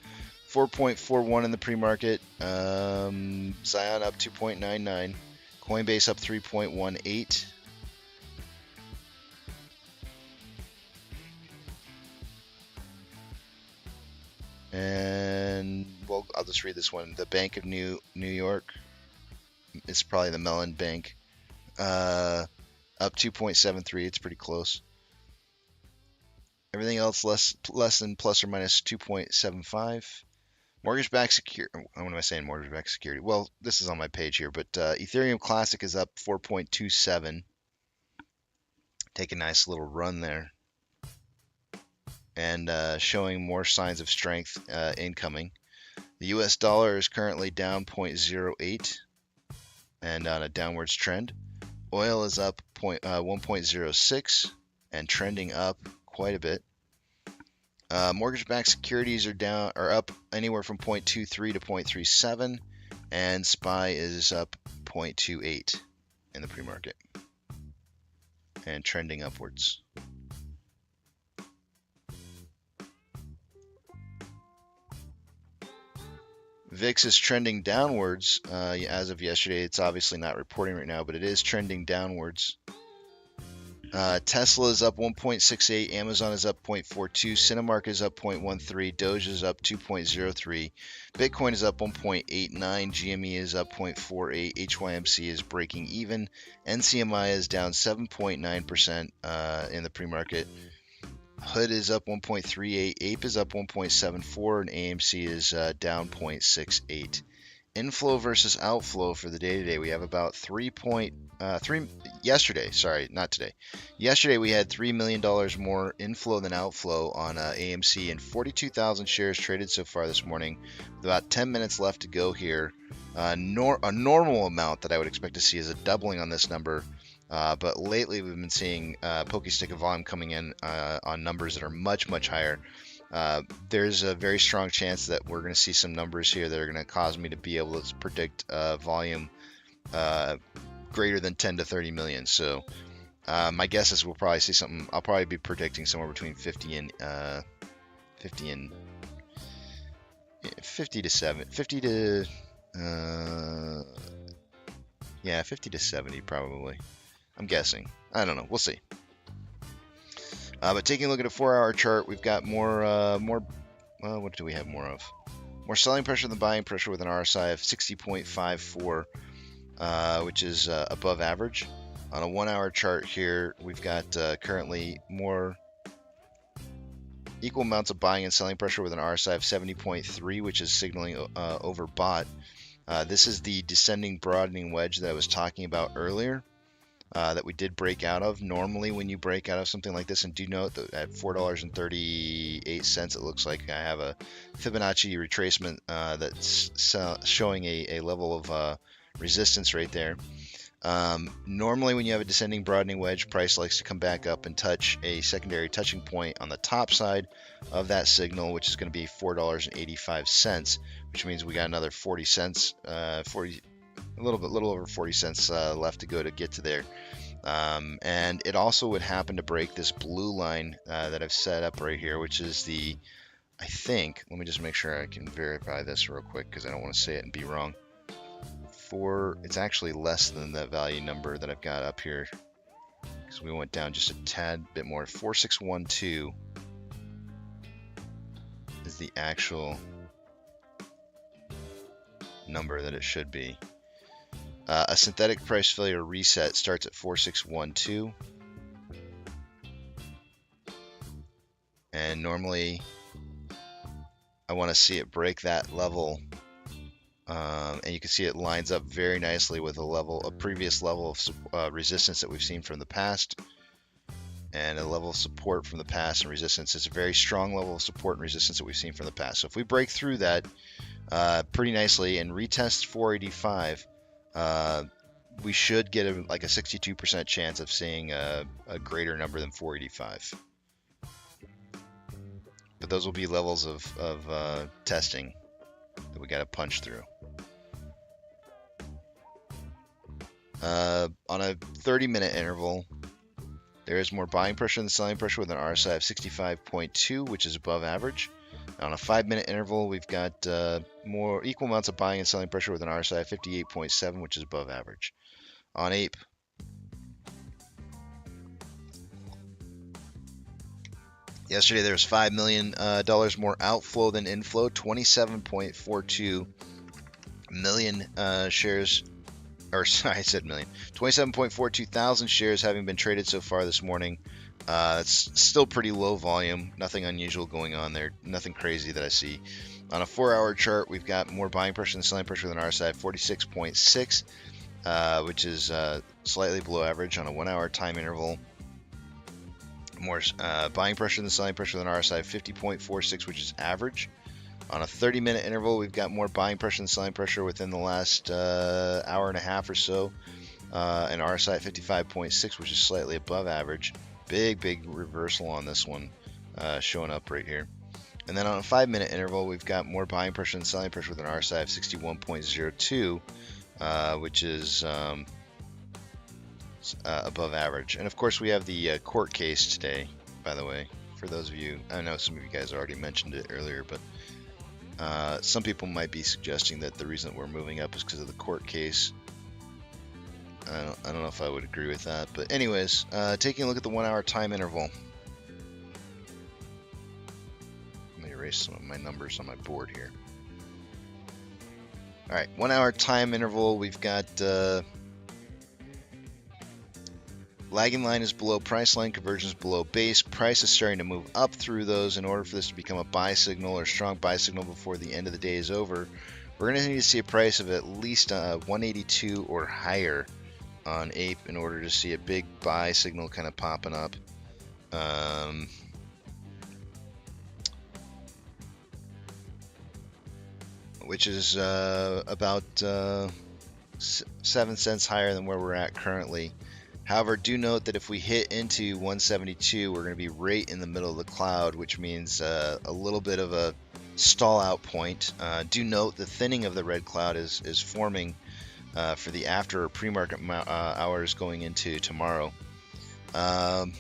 4.41 in the pre-market. Zion up 2.99. Coinbase up 3.18. And well, I'll just read this one. The Bank of New York. It's probably the Mellon Bank. Up 2.73. It's pretty close. Everything else less than plus or minus 2.75. Mortgage-backed security. What am I saying? Mortgage-backed security. Well, this is on my page here, but Ethereum Classic is up 4.27. Take a nice little run there, and showing more signs of strength incoming. The U.S. dollar is currently down 0.08 and on a downwards trend. Oil is up 1.06 and trending up quite a bit. Mortgage-backed securities are up anywhere from 0.23 to 0.37, and SPY is up 0.28 in the pre-market and trending upwards. VIX is trending downwards as of yesterday. It's obviously not reporting right now, but it is trending downwards. Tesla is up 1.68, Amazon is up 0.42, Cinemark is up 0.13, Doge is up 2.03, Bitcoin is up 1.89, GME is up 0.48, HYMC is breaking even, NCMI is down 7.9% in the pre-market, HOOD is up 1.38, Ape is up 1.74, and AMC is down 0.68. Inflow versus outflow for the day today. We have about Yesterday we had $3 million more inflow than outflow on AMC, and 42,000 shares traded so far this morning. With about 10 minutes left to go here. A normal amount that I would expect to see is a doubling on this number. But lately we've been seeing pokey stick of volume coming in on numbers that are much, much higher. There's a very strong chance that we're going to see some numbers here that are going to cause me to be able to predict volume greater than 10 to 30 million. So my guess is we'll probably see something. I'll probably be predicting somewhere between 50 to 70 probably. I'm guessing. I don't know. We'll see. But taking a look at a 4-hour chart, we've got more. What do we have more of? More selling pressure than buying pressure with an RSI of 60.54, which is above average. On a 1-hour chart here, we've got currently more equal amounts of buying and selling pressure with an RSI of 70.3, which is signaling overbought. This is the descending broadening wedge that I was talking about earlier. That we did break out of. Normally when you break out of something like this, and do note that at $4.38 it looks like I have a Fibonacci retracement that's showing a level of resistance right there. Normally when you have a descending broadening wedge, price likes to come back up and touch a secondary touching point on the top side of that signal, which is going to be $4.85, which means we got another 40 cents, a little over 40 cents left to go to get to there. And it also would happen to break this blue line that I've set up right here, which is I think, let me just make sure I can verify this real quick because I don't want to say it and be wrong. It's actually less than the value number that I've got up here because we went down just a tad bit more. 4612 is the actual number that it should be. A synthetic price failure reset starts at 4612, and normally I want to see it break that level, and you can see it lines up very nicely with a previous level of resistance that we've seen from the past, and a level of support from the past and resistance. It's a very strong level of support and resistance that we've seen from the past. So if we break through that pretty nicely and retest 485, we should get a 62% chance of seeing a greater number than 485. But those will be levels of testing that we got to punch through. On a 30-minute interval, there is more buying pressure than selling pressure with an RSI of 65.2, which is above average. On a 5-minute interval, we've got more equal amounts of buying and selling pressure with an RSI of 58.7, which is above average. On Ape, yesterday there was $5 million more outflow than inflow, 27.42 million shares, or sorry, I said million, 27.42 thousand shares having been traded so far this morning. It's still pretty low volume, nothing unusual going on there, nothing crazy that I see. On a 4-hour chart, we've got more buying pressure than selling pressure with an RSI of 46.6, which is slightly below average. On a 1-hour time interval, more buying pressure than selling pressure with an RSI of 50.46, which is average. On a 30-minute interval, we've got more buying pressure than selling pressure within the last hour and a half or so, an RSI at 55.6, which is slightly above average. Big reversal on this one showing up right here. And then on a 5-minute interval, we've got more buying pressure and selling pressure with an RSI of 61.02, which is above average. And of course, we have the court case today, by the way. For those of you, I know some of you guys already mentioned it earlier, but some people might be suggesting that the reason that we're moving up is because of the court case. I don't know if I would agree with that. But anyways, taking a look at the 1-hour time interval. Let me erase some of my numbers on my board here. All right, 1-hour time interval. We've got lagging line is below price line, conversion is below base. Price is starting to move up through those. In order for this to become a buy signal or strong buy signal before the end of the day is over, we're going to need to see a price of at least 182 or higher on Ape in order to see a big buy signal kind of popping up. Which is about 7 cents higher than where we're at currently. However, do note that if we hit into 172, we're going to be right in the middle of the cloud, which means a little bit of a stall out point. Do note the thinning of the red cloud is forming for the after or pre-market hours going into tomorrow. I'm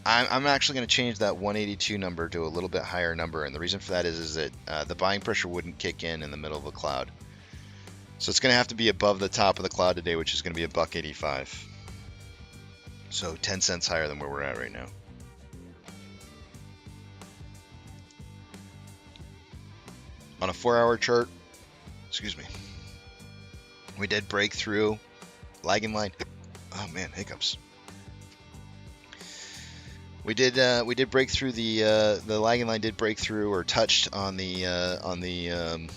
actually going to change that 182 number to a little bit higher number, and the reason for that is that the buying pressure wouldn't kick in the middle of the cloud. So it's going to have to be above the top of the cloud today, which is going to be $1.85. So 10 cents higher than where we're at right now. On a 4-hour chart, excuse me, we did break through lagging line. Oh man, hiccups. We did break through the lagging line. Did break through or touched on the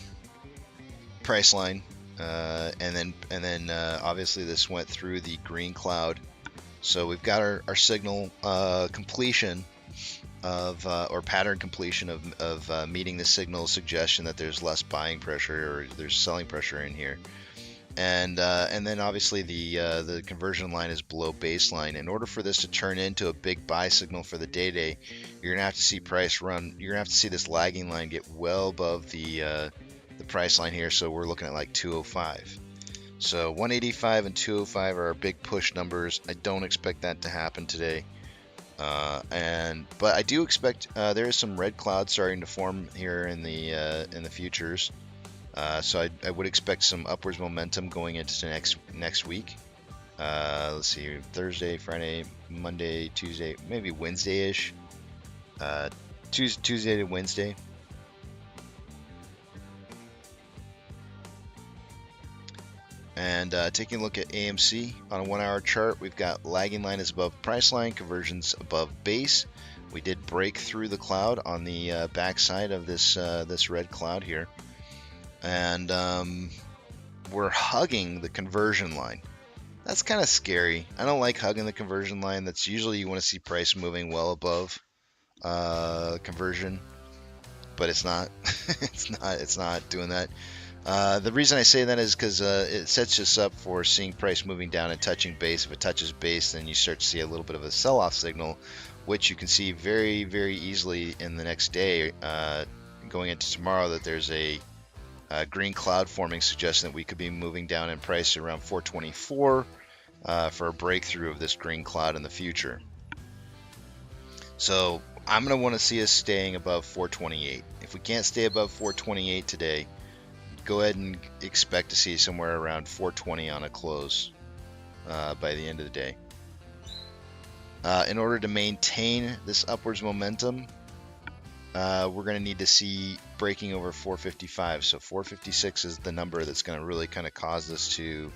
price line, and then obviously this went through the green cloud. So we've got our signal completion of or pattern completion of meeting the signal suggestion that there's less buying pressure or there's selling pressure in here. And then obviously the conversion line is below baseline. In order for this to turn into a big buy signal for the day, you're gonna have to see price run. You're gonna have to see this lagging line get well above the price line here. So we're looking at like 205. So 185 and 205 are our big push numbers. I don't expect that to happen today. But I do expect there is some red cloud starting to form here in the futures. So I would expect some upwards momentum going into next week. Let's see here, Thursday, Friday, Monday, Tuesday, maybe Wednesday-ish. Tuesday to Wednesday. And taking a look at AMC on a 1-hour chart, we've got lagging line is above price line, conversions above base. We did break through the cloud on the backside of this red cloud here. And we're hugging the conversion line. That's kind of scary. I don't like hugging the conversion line. That's usually you want to see price moving well above conversion, but it's not. it's not doing that. The reason I say that is because it sets us up for seeing price moving down and touching base. If it touches base, then you start to see a little bit of a sell-off signal, which you can see very, very easily in the next day. Going into tomorrow, that there's a green cloud forming, suggesting that we could be moving down in price around 424 for a breakthrough of this green cloud in the future. So I'm going to want to see us staying above 428. If we can't stay above 428 today, go ahead and expect to see somewhere around 420 on a close by the end of the day. In order to maintain this upwards momentum, we're going to need to see breaking over 455. So 456 is the number that's going to really kind of cause this to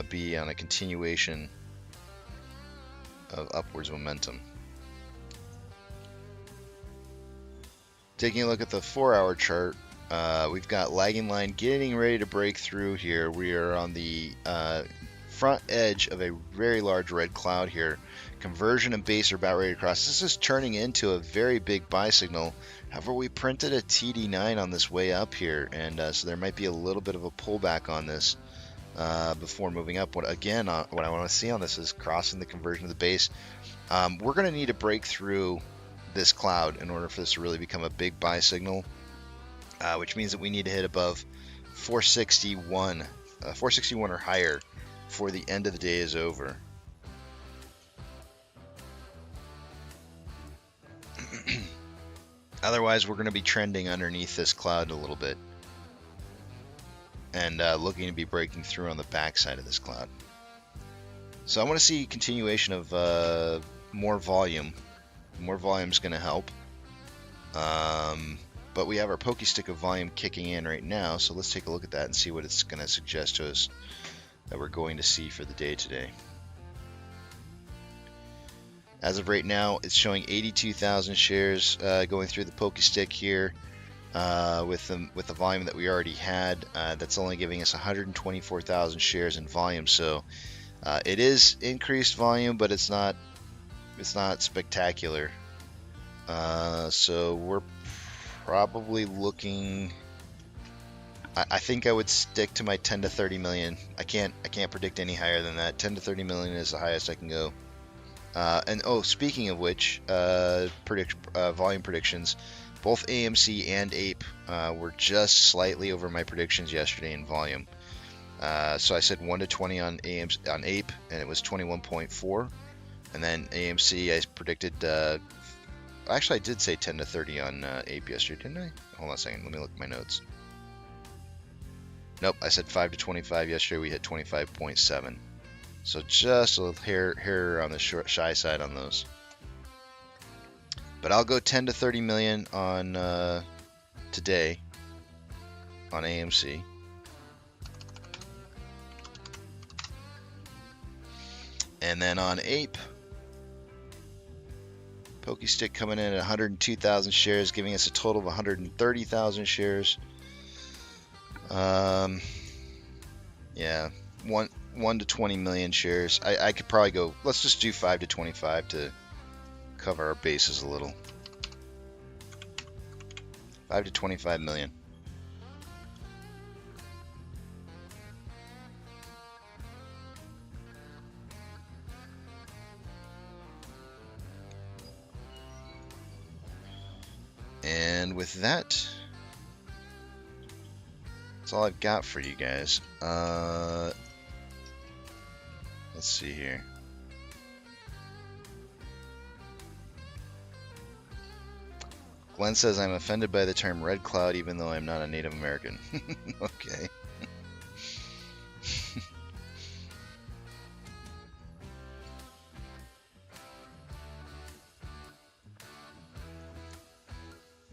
be on a continuation of upwards momentum. Taking a look at the 4-hour chart, we've got lagging line getting ready to break through here. We are on the front edge of a very large red cloud here. Conversion and base are about ready to cross. This is turning into a very big buy signal. However, we printed a TD9 on this way up here, and so there might be a little bit of a pullback on this before moving up. What I want to see on this is crossing the conversion of the base. We're going to need to break through this cloud in order for this to really become a big buy signal, which means that we need to hit above 461, 461 or higher before the end of the day is over. Otherwise, we're going to be trending underneath this cloud a little bit and looking to be breaking through on the backside of this cloud. So I want to see continuation of more volume. More volume is going to help. But we have our pokey stick of volume kicking in right now, so let's take a look at that and see what it's going to suggest to us that we're going to see for the day today. As of right now, it's showing 82,000 shares going through the pokey stick here with the volume that we already had. That's only giving us 124,000 shares in volume, so it is increased volume, but it's not spectacular. So we're probably looking. I think I would stick to my 10 to 30 million. I can't predict any higher than that. 10 to 30 million is the highest I can go. And oh, speaking of which, volume predictions, both AMC and Ape were just slightly over my predictions yesterday in volume. So I said 1 to 20 on Ape, and it was 21.4. And then AMC, I predicted. Actually, I did say 10 to 30 on Ape yesterday, didn't I? Hold on a second. Let me look at my notes. Nope, I said 5 to 25 yesterday. We hit 25.7. So just a hair on the shy side on those. But I'll go 10 to 30 million on today on AMC. And then on Ape, pokey stick coming in at 102,000 shares, giving us a total of 130,000 shares. Yeah, 1 to 20 million shares. I could probably go, let's just do 5 to 25 to cover our bases a little. 5 to 25 million. And with that, that's all I've got for you guys. Let's see here. Glenn says, I'm offended by the term red cloud even though I'm not a Native American. Okay.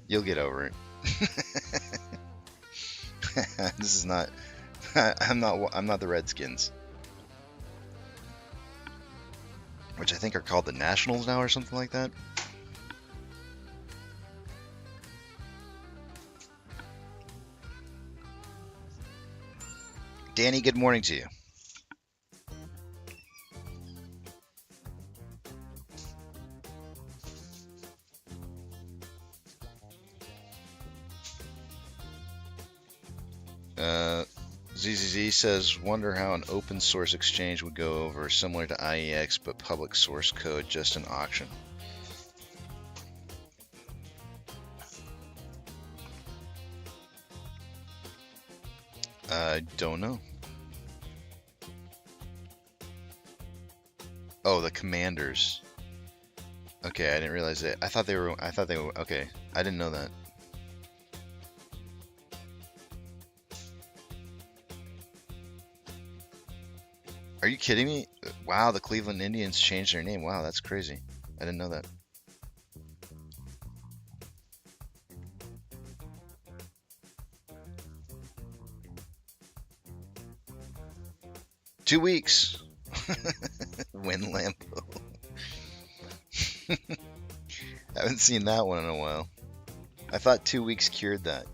You'll get over it. This is not I'm not the Redskins, which I think are called the Nationals now or something like that. Danny, good morning to you. ZZZ says, wonder how an open source exchange would go over, similar to IEX, but public source code, just an auction. I don't know. Oh, the commanders. Okay, I didn't realize that. I thought they were. Okay, I didn't know that. Are you kidding me? Wow, the Cleveland Indians changed their name. Wow, that's crazy. I didn't know that. Two weeks. Win Lambo. Haven't seen that one in a while. I thought 2 weeks cured that.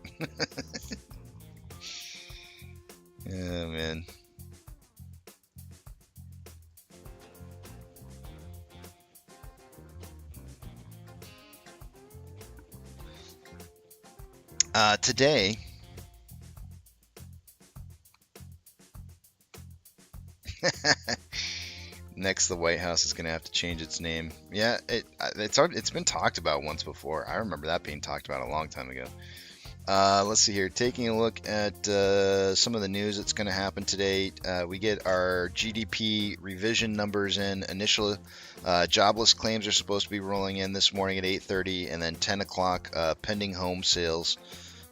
Yeah, man. Today, Next, the White House is going to have to change its name. Yeah, it's been talked about once before. I remember that being talked about a long time ago. Let's see here. Taking a look at some of the news that's going to happen today. We get our GDP revision numbers in. Initial jobless claims are supposed to be rolling in this morning at 8:30, and then 10 o'clock. Pending home sales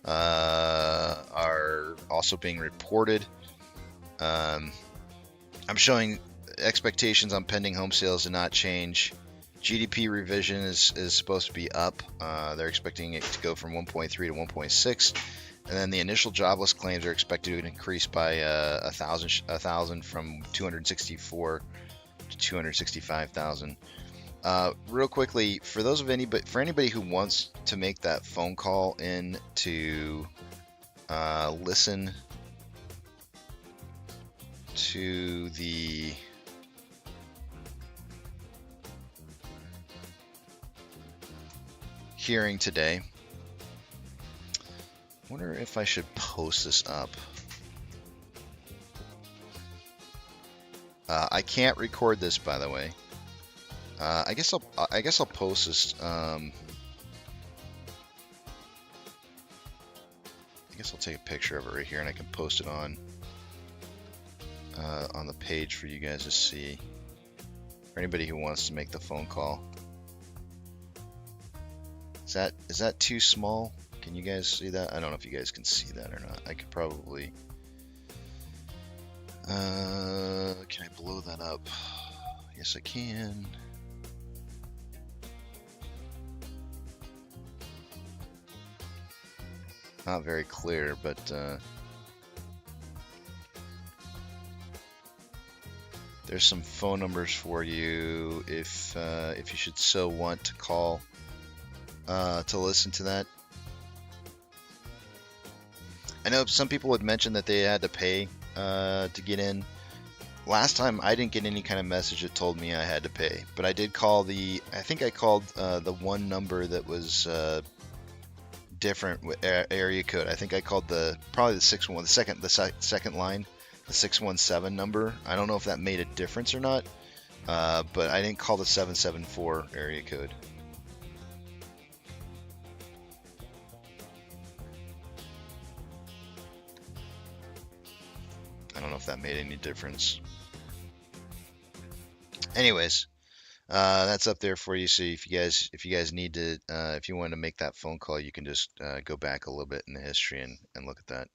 are also being reported. I'm showing expectations on pending home sales to not change. GDP revision is supposed to be up. They're expecting it to go from 1.3 to 1.6, and then the initial jobless claims are expected to increase by 1,000 from 264 to 265,000. Real quickly, for anybody who wants to make that phone call in to listen to the hearing today. I wonder if I should post this up. I can't record this, by the way. I guess I'll post this. I guess I'll take a picture of it right here, and I can post it on the page for you guys to see. For anybody who wants to make the phone call. Is that too small? Can you guys see that? I don't know if you guys can see that or not. I could probably. Can I blow that up? Yes, I can. Not very clear, but there's some phone numbers for you if you should so want to call to listen to that. I know some people had mentioned that they had to pay to get in. Last time I didn't get any kind of message that told me I had to pay, but I did call I think I called the one number that was different area code. I think I called probably the second line, the 617 number. I don't know if that made a difference or not, but I didn't call the 774 area code. I don't know if that made any difference. Anyways, that's up there for you. So if you guys need to, if you want to make that phone call, you can just go back a little bit in the history and look at that.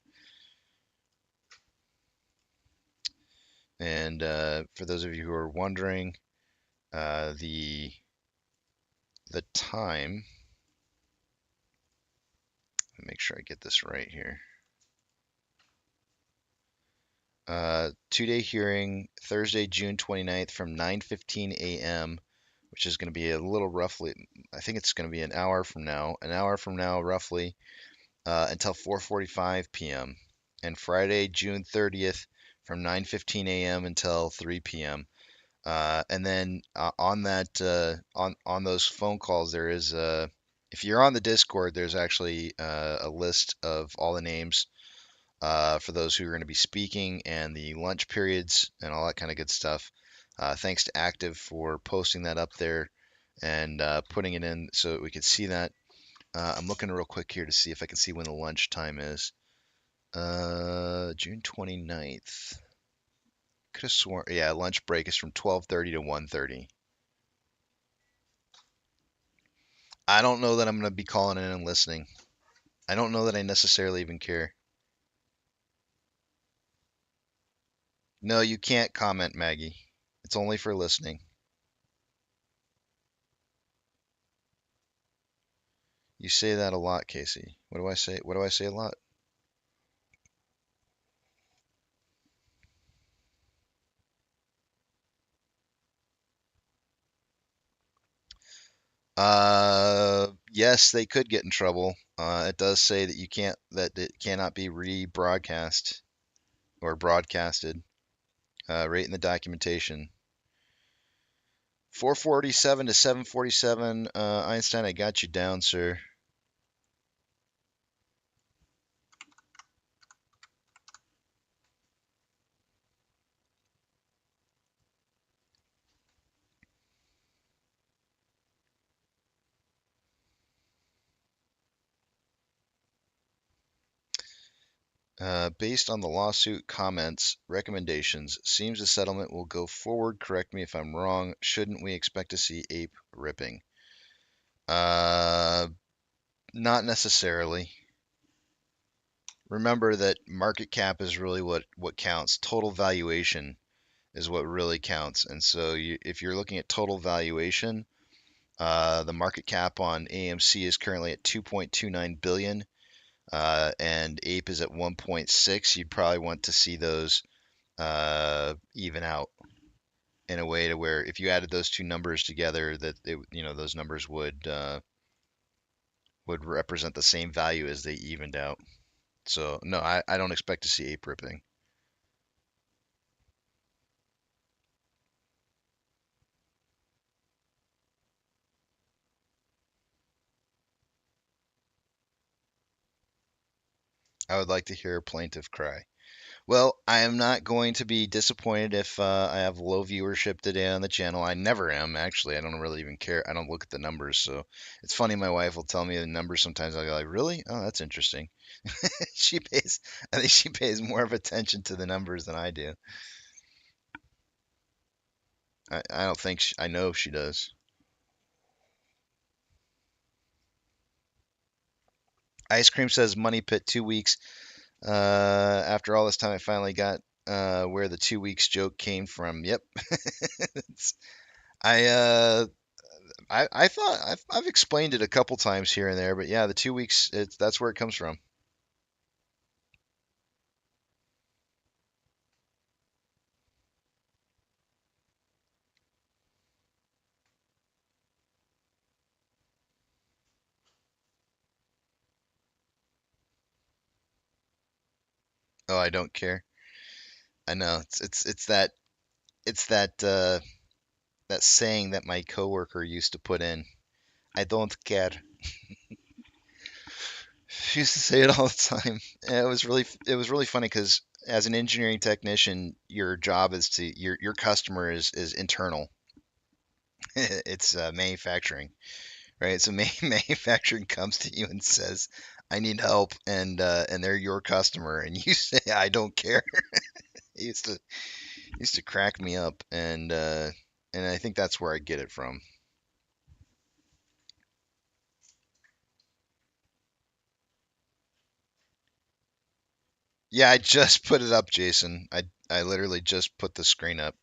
And for those of you who are wondering, the time. Let me make sure I get this right here. 2-day hearing, Thursday, June 29th from 9:15 a.m., which is going to be a little roughly, I think it's going to be an hour from now roughly, until 4:45 p.m. And Friday, June 30th from 9:15 a.m. until 3 p.m. And then on those phone calls, there is if you're on the Discord, there's actually a list of all the names for those who are going to be speaking and the lunch periods and all that kind of good stuff. Thanks to Active for posting that up there and putting it in so that we could see that. I'm looking real quick here to see if I can see when the lunch time is. June 29th. Could have sworn, yeah, lunch break is from 12:30 to 1:30. I don't know that I'm going to be calling in and listening. I don't know that I necessarily even care. No, you can't comment, Maggie. It's only for listening. You say that a lot, Casey. What do I say? What do I say a lot? Yes, they could get in trouble. It does say that that it cannot be rebroadcast or broadcasted. Right in the documentation. 447 to 747. Einstein, I got you down, sir. Based on the lawsuit comments, recommendations, seems the settlement will go forward. Correct me if I'm wrong. Shouldn't we expect to see Ape ripping? Not necessarily. Remember that market cap is really what counts. Total valuation is what really counts. And so if you're looking at total valuation, the market cap on AMC is currently at 2.29 billion. And Ape is at 1.6. You'd probably want to see those even out in a way to where if you added those two numbers together, that those numbers would represent the same value as they evened out. So no, I don't expect to see Ape ripping. I would like to hear a plaintiff cry. Well, I am not going to be disappointed if I have low viewership today on the channel. I never am, actually. I don't really even care. I don't look at the numbers. So it's funny. My wife will tell me the numbers sometimes. I'll go like, really? Oh, that's interesting. I think she pays more of attention to the numbers than I do. I don't think, I know she does. Ice Cream says Money Pit 2 weeks. After all this time, I finally got where the 2 weeks joke came from. Yep. I I thought I've explained it a couple times here and there, but yeah, the 2 weeks, that's where it comes from. Oh, I don't care. I know it's that saying that my coworker used to put in. I don't care. She used to say it all the time. And it was really funny because as an engineering technician, your job is to your customer is internal. It's manufacturing, right? So manufacturing comes to you and says, "I need help," and they're your customer, and you say, "I don't care." It used to crack me up, and I think that's where I get it from. Yeah, I just put it up, Jason. I literally just put the screen up.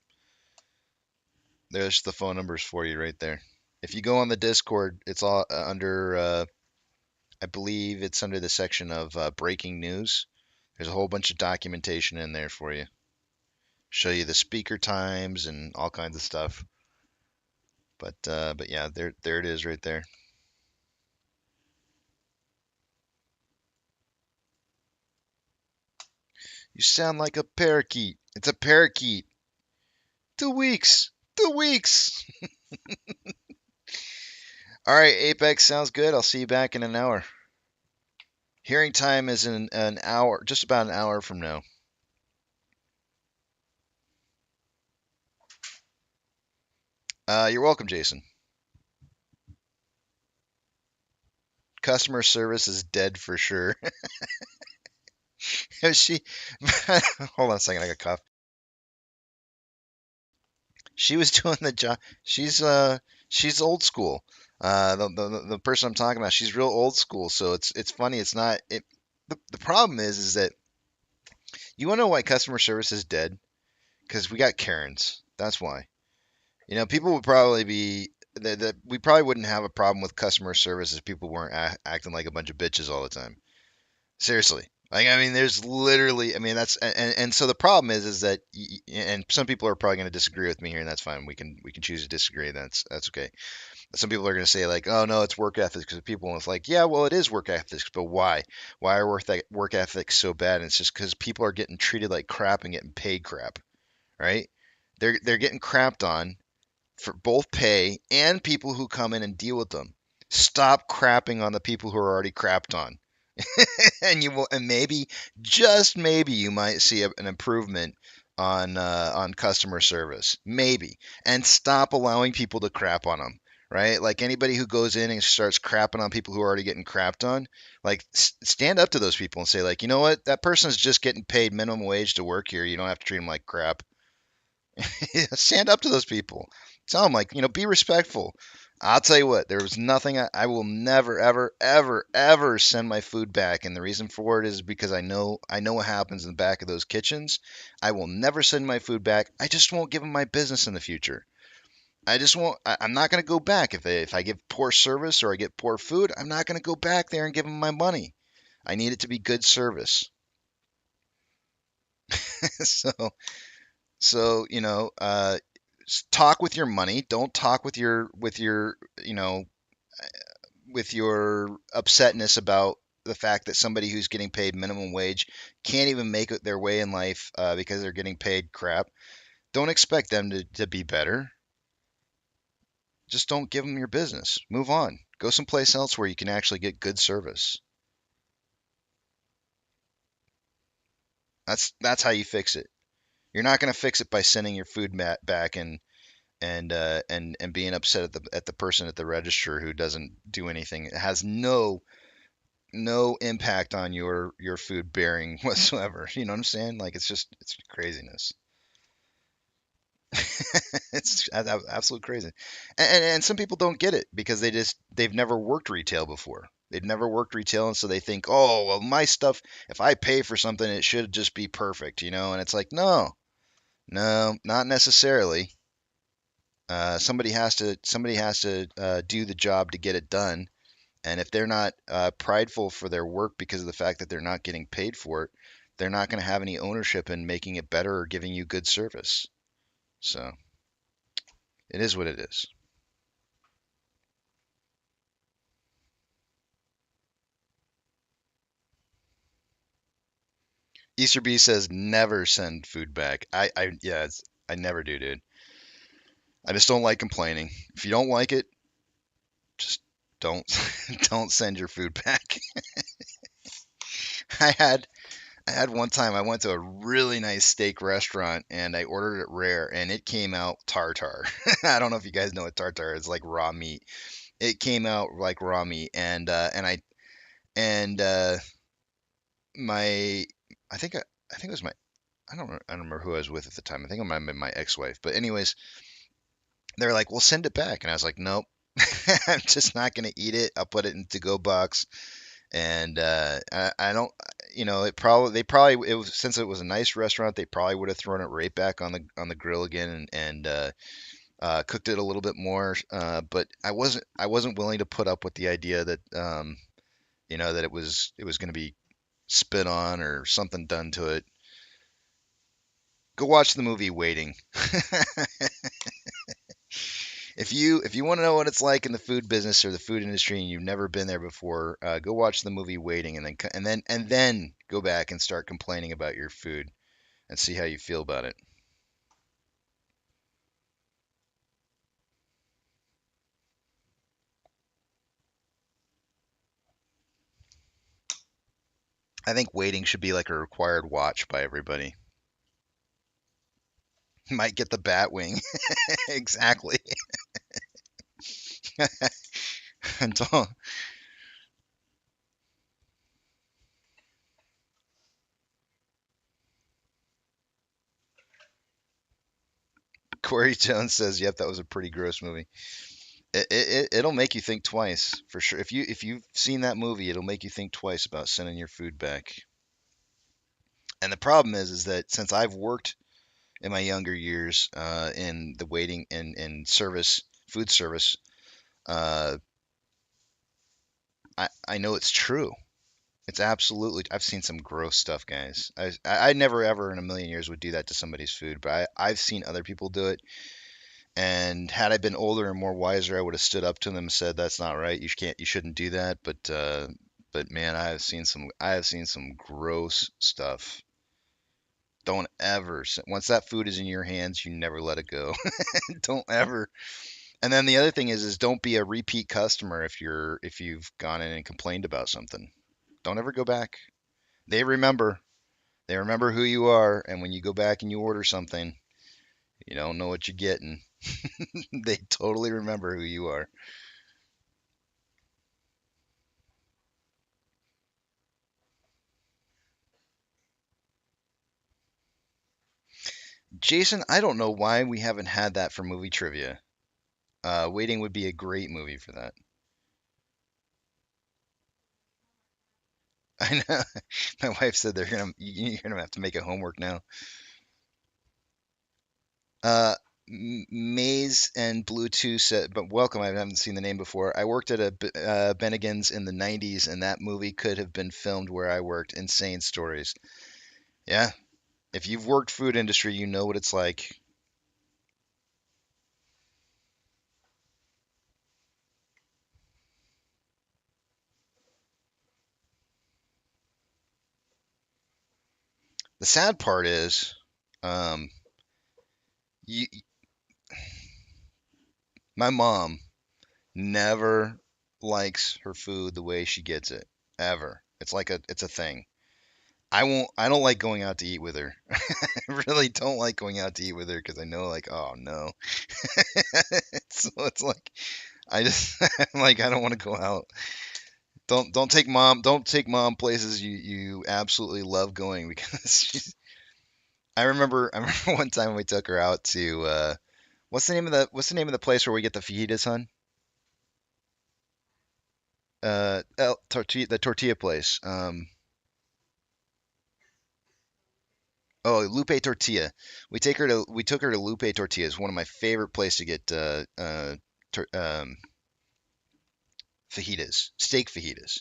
There's the phone numbers for you right there. If you go on the Discord, it's all under. I believe it's under the section of breaking news. There's a whole bunch of documentation in there for you. Show you the speaker times and all kinds of stuff. But yeah, there it is right there. You sound like a parakeet. It's a parakeet. 2 weeks. 2 weeks. All right, Apex sounds good. I'll see you back in an hour. Hearing time is in an hour, just about an hour from now. You're welcome, Jason. Customer service is dead for sure. She, hold on a second, I got cough. She was doing the job. She's old school. The person I'm talking about, she's real old school. So it's funny. It's not it. The problem is that you want to know why customer service is dead? Because we got Karens. That's why. People would probably be that we probably wouldn't have a problem with customer service if people weren't acting like a bunch of bitches all the time. Seriously. Like, I mean, there's literally, I mean, that's, and so the problem is that, and some people are probably going to disagree with me here, and that's fine. We can choose to disagree. That's okay. Some people are going to say like, oh no, it's work ethics because people. And it's like, yeah, well, it is work ethics, but why? Why are work ethics so bad? And it's just because people are getting treated like crap and getting paid crap, right? They're getting crapped on for both pay and people who come in and deal with them. Stop crapping on the people who are already crapped on. And maybe, just maybe, you might see an improvement on customer service, maybe, and stop allowing people to crap on them. right? Like anybody who goes in and starts crapping on people who are already getting crapped on, like stand up to those people and say, like, you know what, that person's just getting paid minimum wage to work here. You don't have to treat them like crap. Stand up to those people. Tell them, like, be respectful. I'll tell you what, there was nothing I will never, ever, ever, ever send my food back. And the reason for it is because I know what happens in the back of those kitchens. I will never send my food back. I just won't give them my business in the future. I just won't. I'm not going to go back if I give poor service or I get poor food. I'm not going to go back there and give them my money. I need it to be good service. so so talk with your money. Don't talk with your with your upsetness about the fact that somebody who's getting paid minimum wage can't even make it their way in life because they're getting paid crap. Don't expect them to be better. Just don't give them your business. Move on. Go someplace else where you can actually get good service. That's how you fix it. You're not going to fix it by sending your food back and being upset at the person at the register who doesn't do anything. It has no impact on your food bearing whatsoever. You know what I'm saying? Like it's craziness. It's absolute crazy. And some people don't get it because they've never worked retail before. They've never worked retail, and so they think, oh, well, my stuff, if I pay for something, it should just be perfect, And it's like, no, no, not necessarily. Somebody has to do the job to get it done, and if they're not prideful for their work because of the fact that they're not getting paid for it, they're not going to have any ownership in making it better or giving you good service. So it is what it is. Easter B says never send food back. Yeah, I never do, dude. I just don't like complaining. If you don't like it, just don't don't send your food back. I had I had one time I went to a really nice steak restaurant and I ordered it rare and it came out tartar. I don't know if you guys know what tartar is, like raw meat. It came out like raw meat and my I think it was my I don't remember who I was with at the time. I think it might have been my ex-wife. But anyways, they're like, "Well, send it back," and I was like, "Nope, I'm just not gonna eat it. I'll put it in to-go box." And I don't, it was since it was a nice restaurant, they probably would have thrown it right back on the grill again and cooked it a little bit more. But I wasn't willing to put up with the idea that that it was going to be spit on or something done to it. Go watch the movie Waiting. If you want to know what it's like in the food business or the food industry and you've never been there before, go watch the movie Waiting and then go back and start complaining about your food and see how you feel about it. I think Waiting should be like a required watch by everybody. Might get the bat wing. Exactly. And don't- Corey Jones says, "Yep, that was a pretty gross movie." It'll make you think twice for sure. If you've seen that movie, it'll make you think twice about sending your food back. And the problem is that since I've worked in my younger years in the waiting in service, food service, uh, I know it's true. It's absolutely. I've seen some gross stuff, guys. I never ever in a million years would do that to somebody's food, but I've seen other people do it. And had I been older and more wiser, I would have stood up to them and said, "That's not right. You shouldn't do that." But man, I have seen some gross stuff. Don't ever. Once that food is in your hands, you never let it go. Don't ever. And then the other thing is don't be a repeat customer if you've gone in and complained about something. Don't ever go back. They remember. They remember who you are, and when you go back and you order something, You don't know what you're getting. They totally remember who you are. Jason, I don't know why we haven't had that for movie trivia. Waiting would be a great movie for that. I know. My wife said you're gonna have to make it homework now. Uh, Maze and Bluetooth said, but welcome. I haven't seen the name before. I worked at a Bennigan's in the '90s, and that movie could have been filmed where I worked. Insane stories. Yeah, if you've worked food industry, you know what it's like. The sad part is, um, you, my mom never likes her food the way she gets it, ever. It's a thing. I don't like going out to eat with her. I really don't like going out to eat with her because I know like, oh no. So it's like I just I'm like I don't want to go out. Don't take mom places you absolutely love going because I remember one time we took her out to what's the name of the place where we get the fajitas, hun? The tortilla place. Oh, Lupe Tortilla. We took her to Lupe Tortilla. It's one of my favorite places to get tor fajitas, steak fajitas.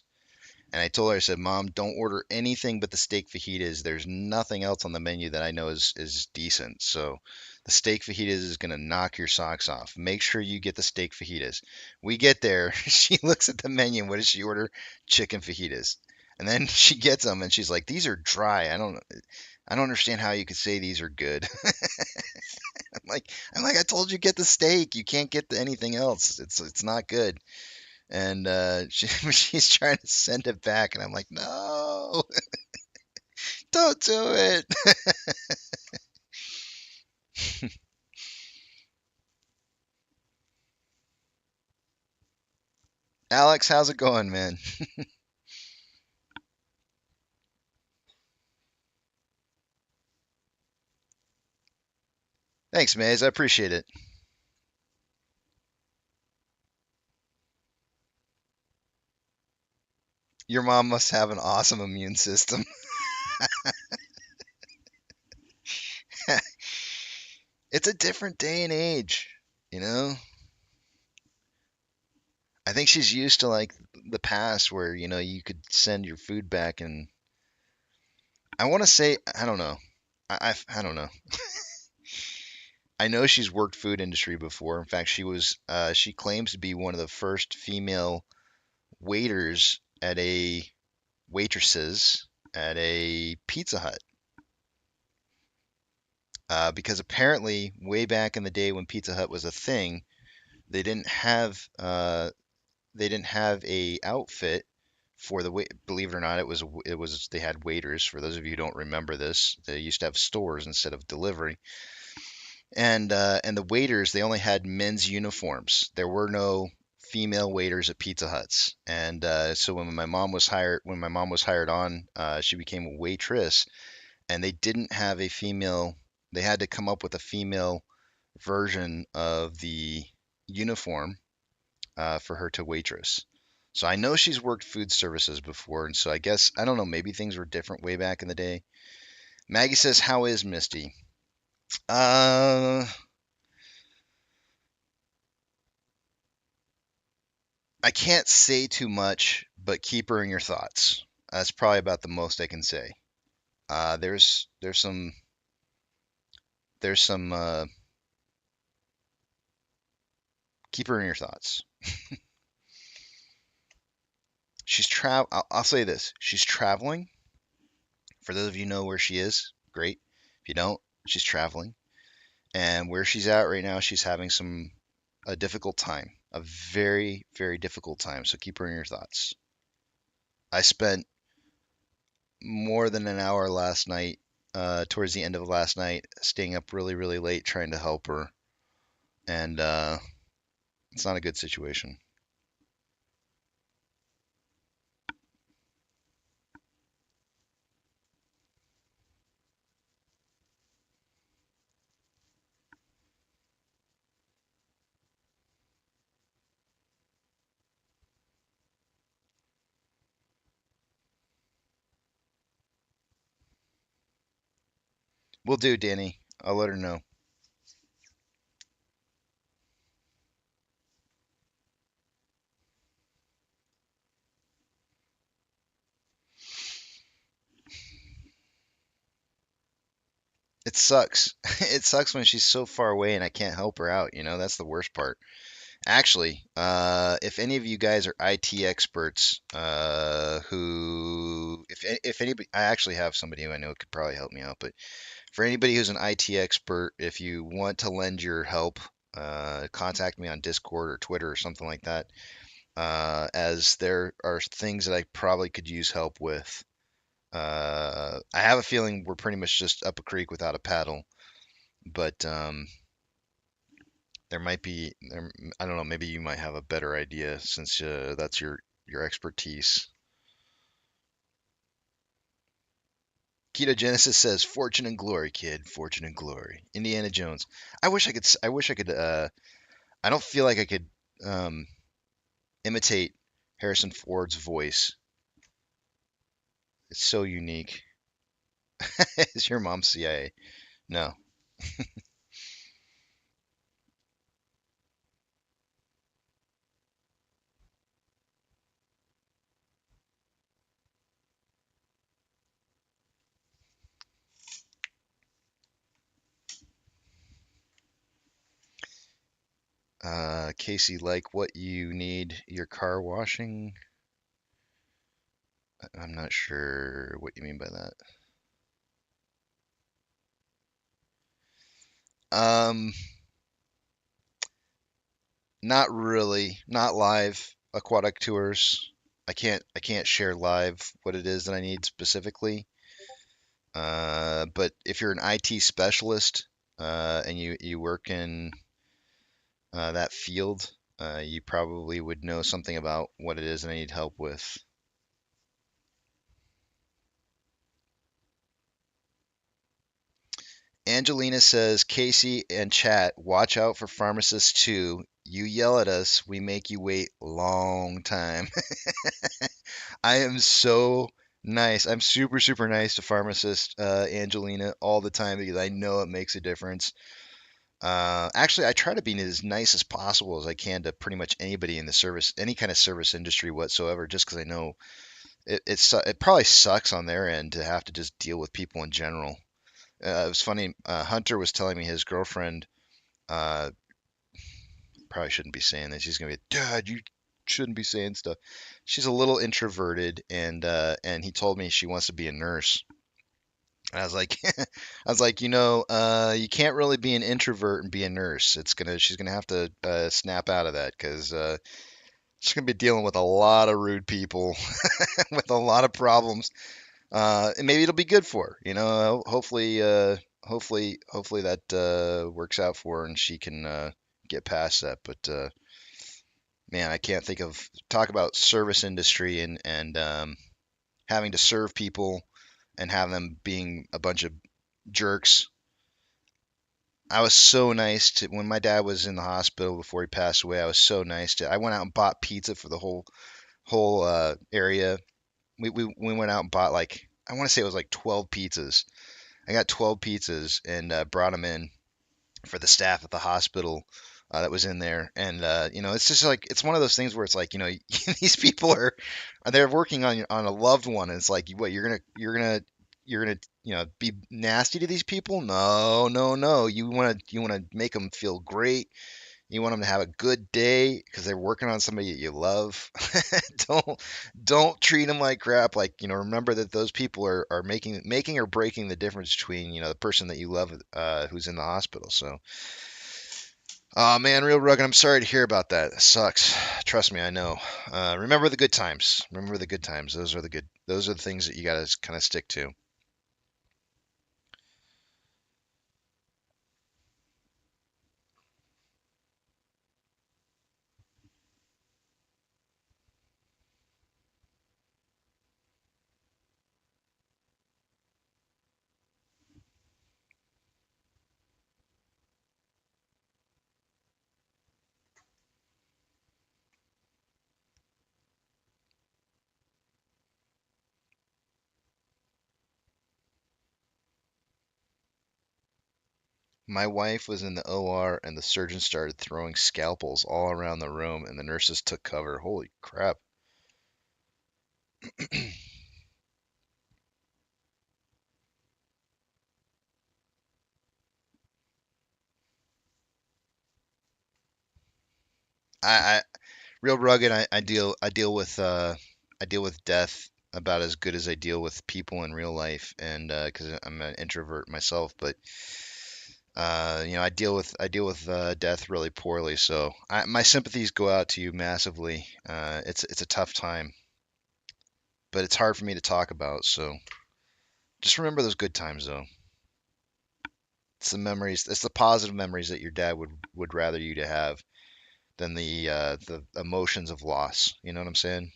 And I told her, I said, Mom, don't order anything but the steak fajitas. There's nothing else on the menu that I know is decent. So the steak fajitas is gonna knock your socks off. Make sure you get the steak fajitas. We get there, she looks at the menu, and what does she order? Chicken fajitas. And then she gets them and she's like, these are dry. I don't understand how you could say these are good. I told you get the steak. You can't get anything else. It's not good. And she's trying to send it back, and I'm like, no, don't do it. Alex, how's it going, man? Thanks, Maze. I appreciate it. Your mom must have an awesome immune system. It's a different day and age, you know? I think she's used to like the past where, you could send your food back and I want to say, I don't know. I don't know. I know she's worked food industry before. In fact, she claims to be one of the first female waiters at a waitresses at a Pizza Hut. Because apparently, way back in the day when Pizza Hut was a thing, they didn't have a outfit for the wait. Believe it or not, it was they had waiters. For those of you who don't remember this, they used to have stores instead of delivery. And the waiters, they only had men's uniforms. There were no female waiters at Pizza Huts. And so when my mom was hired on, she became a waitress, and they didn't have a female. They had to come up with a female version of the uniform for her to waitress. So I know she's worked food services before, and so I guess I don't know. Maybe things were different way back in the day. Maggie says, "How is Misty?" Uh, I can't say too much, but keep her in your thoughts. That's probably about the most I can say. There's some keep her in your thoughts. I'll say this. She's traveling. For those of you who know where she is, great. If you don't, she's traveling. And where she's at right now, she's having a difficult time. A very, very difficult time. So keep her in your thoughts. I spent more than an hour last night towards the end of last night, staying up really, really late trying to help her, and it's not a good situation. Will do, Danny. I'll let her know. It sucks. It sucks when she's so far away and I can't help her out. That's the worst part. Actually, if any of you guys are IT experts, if anybody, I actually have somebody who I know could probably help me out. But for anybody who's an IT expert, if you want to lend your help, contact me on Discord or Twitter or something like that. As there are things that I probably could use help with. I have a feeling we're pretty much just up a creek without a paddle, but there might be, I don't know, maybe you might have a better idea since that's your expertise. Ketogenesis says, "Fortune and glory, kid. Fortune and glory." Indiana Jones. I wish I could. I wish I could. I don't feel like I could imitate Harrison Ford's voice. It's so unique. Is your mom CIA? No. Casey, like what you need your car washing? I'm not sure what you mean by that. Um, Not really. Not live aquatic tours. I can't share live what it is that I need specifically. But if you're an IT specialist and you work in that field, you probably would know something about what it is that I need help with. Angelina says, Casey and chat, watch out for pharmacists too. You yell at us, we make you wait long time. I am so nice. I'm super, super nice to pharmacist Angelina all the time because I know it makes a difference. Actually, I try to be as nice as possible as I can to pretty much anybody in the service, any kind of service industry whatsoever, just because I know it probably sucks on their end to have to just deal with people in general. It was funny. Hunter was telling me his girlfriend. Uh, Probably shouldn't be saying this. He's gonna be, Dad, you shouldn't be saying stuff. She's a little introverted, and he told me she wants to be a nurse. And I was like, you can't really be an introvert and be a nurse. She's gonna have to snap out of that because she's gonna be dealing with a lot of rude people with a lot of problems. And maybe it'll be good for her. Hopefully that works out for her and she can get past that. But man, I can't think of talk about service industry and having to serve people and have them being a bunch of jerks. I was so nice to when my dad was in the hospital before he passed away. I was so nice to. I went out and bought pizza for the whole area. We went out and bought like I want to say it was like 12 pizzas. I got 12 pizzas and brought them in for the staff at the hospital that was in there. And it's just like it's one of those things where it's like these people they're working on a loved one, and it's like what you're gonna be nasty to these people? No, no, no. You want to make them feel great. You want them to have a good day because they're working on somebody that you love. don't don't treat them like crap. Like remember that those people are making or breaking the difference between the person that you love who's in the hospital. So, oh man, real rugged. I'm sorry to hear about that. It sucks. Trust me, I know. Remember the good times. Remember the good times. Those are the things that you got to kind of stick to. My wife was in the OR and the surgeon started throwing scalpels all around the room and the nurses took cover. Holy crap. I real rugged. I deal with death about as good as I deal with people in real life, and because I'm an introvert myself, but I deal with death really poorly. So my sympathies go out to you massively. It's a tough time, but it's hard for me to talk about. So just remember those good times, though. It's the memories. It's the positive memories that your dad would rather you to have than the emotions of loss. You know what I'm saying?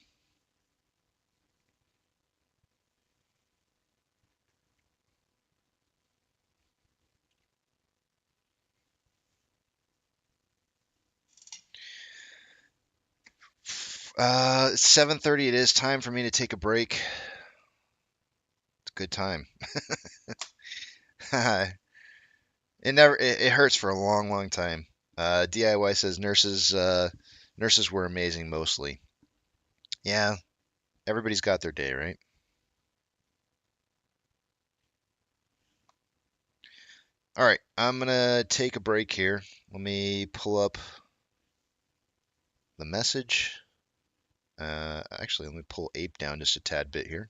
7:30. It is time for me to take a break. It's a good time. It hurts for a long, long time. DIY says nurses were amazing mostly. Yeah, everybody's got their day, right? All right, I'm gonna take a break here. Let me pull up the message. Actually, let me pull Ape down just a tad bit here.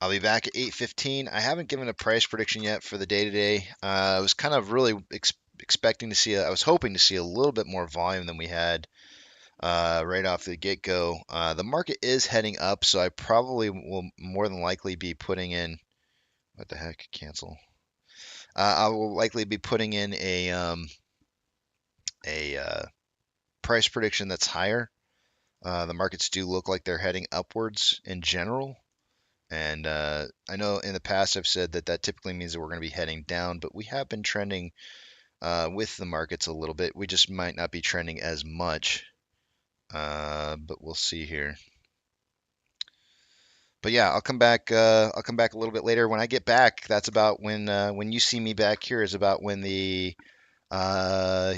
I'll be back at 8:15. I haven't given a price prediction yet for the day today. I was kind of really expecting to see. I was hoping to see a little bit more volume than we had right off the get-go. The market is heading up, so I probably will more than likely be putting in. What the heck? Cancel. I will likely be putting in a price prediction that's higher. The markets do look like they're heading upwards in general. And I know in the past I've said that that typically means that we're going to be heading down, but we have been trending with the markets a little bit. We just might not be trending as much, but we'll see here. But yeah, I'll come back. I'll come back a little bit later. When I get back, that's about when you see me back here is about when the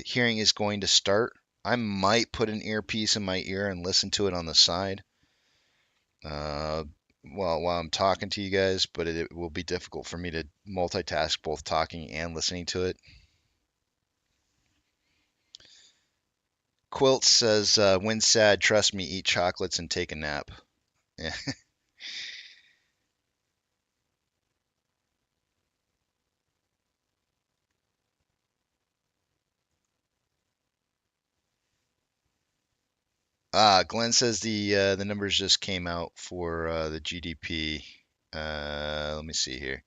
hearing is going to start. I might put an earpiece in my ear and listen to it on the side. Uh, while I'm talking to you guys, but it will be difficult for me to multitask both talking and listening to it. Quilt says, when sad, trust me, eat chocolates and take a nap. Yeah. Glenn says the numbers just came out for the GDP. Let me see here.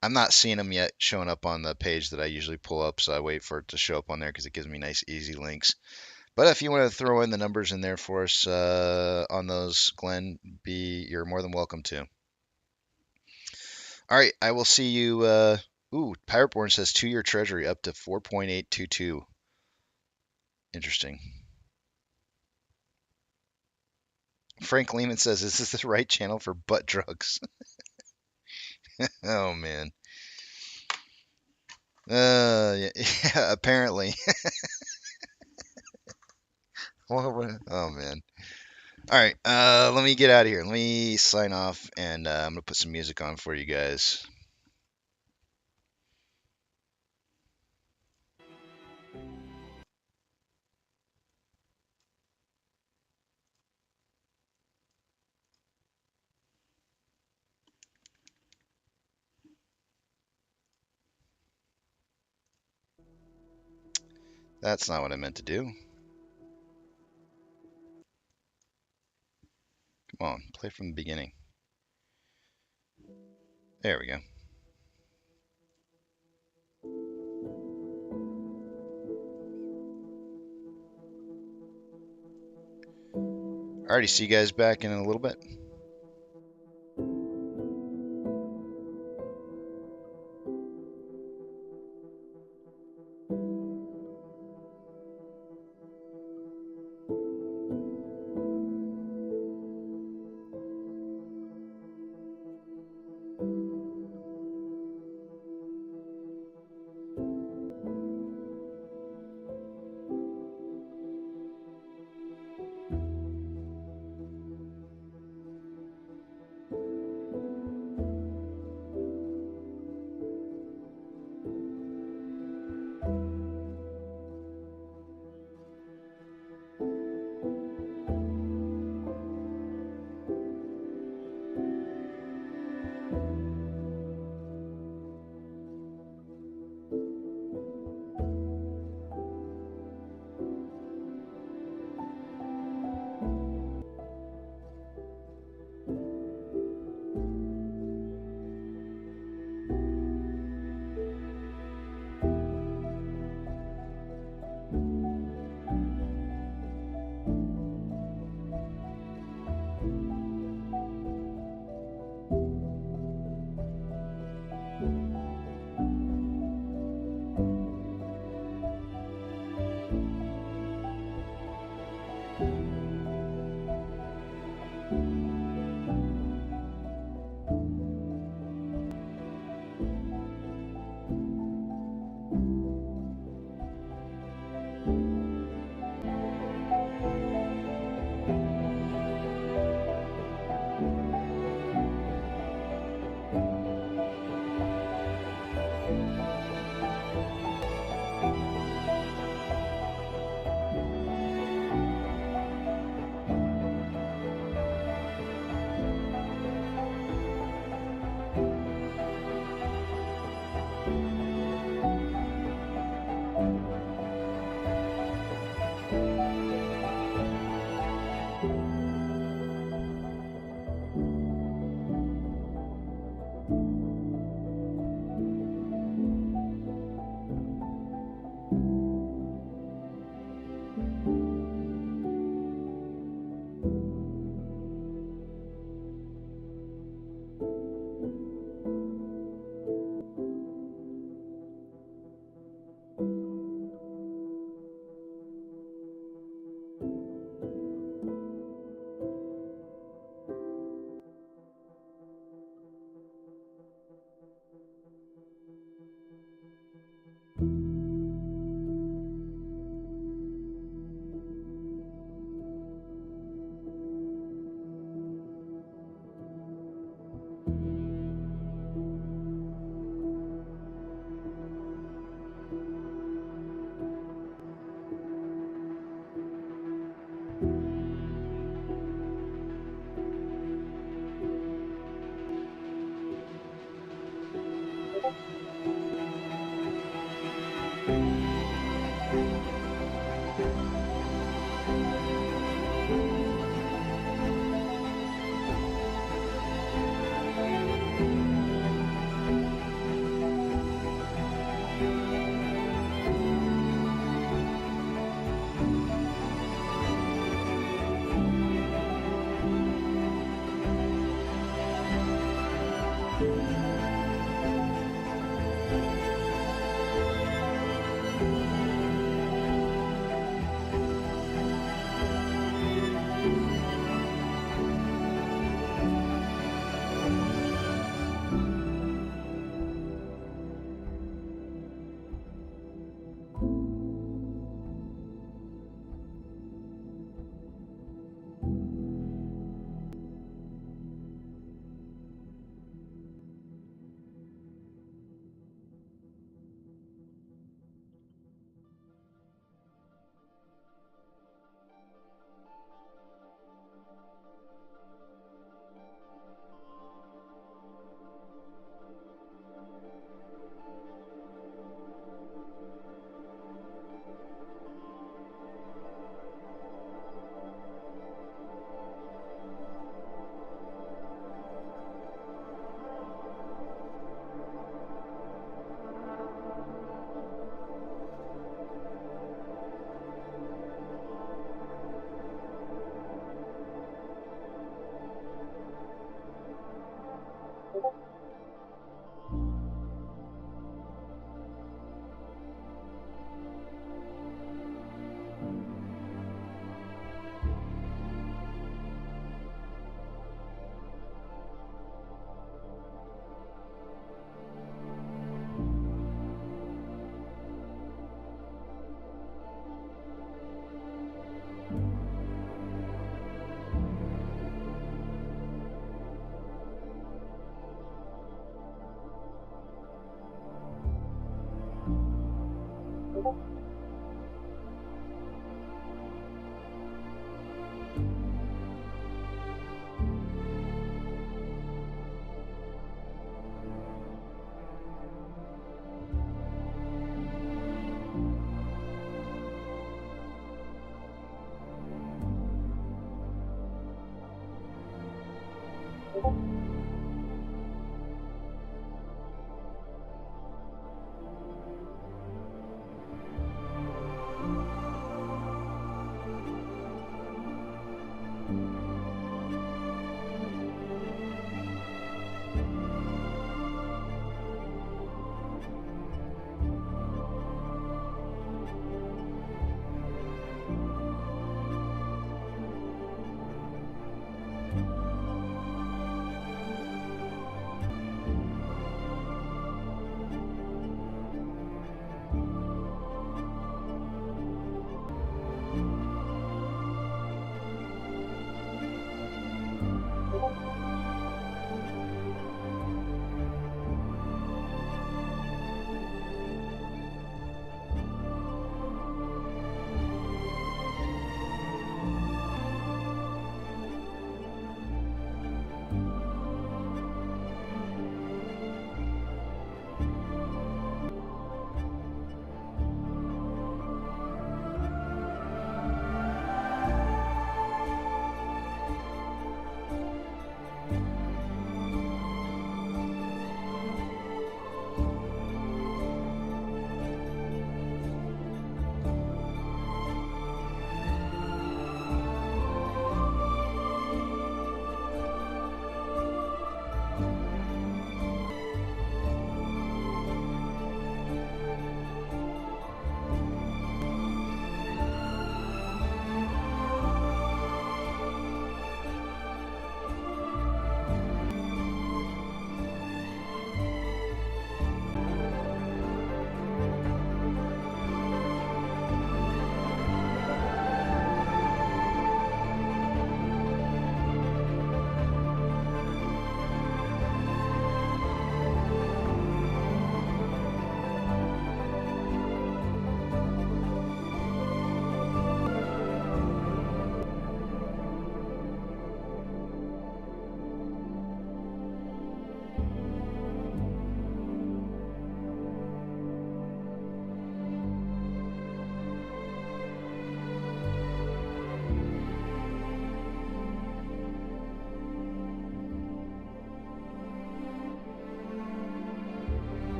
I'm not seeing them yet showing up on the page that I usually pull up, so I wait for it to show up on there because it gives me nice, easy links. But if you want to throw in the numbers in there for us on those, Glenn, you're more than welcome to. All right, I will see you. Pirateborn says 2-year treasury up to 4.822. Interesting. Frank Lehman says, "Is this the right channel for butt drugs?" Oh man. Yeah, apparently. Oh man. All right, let me get out of here. Let me sign off, and I'm gonna put some music on for you guys. That's not what I meant to do. Come on, play from the beginning. There we go. Alrighty, see you guys back in a little bit.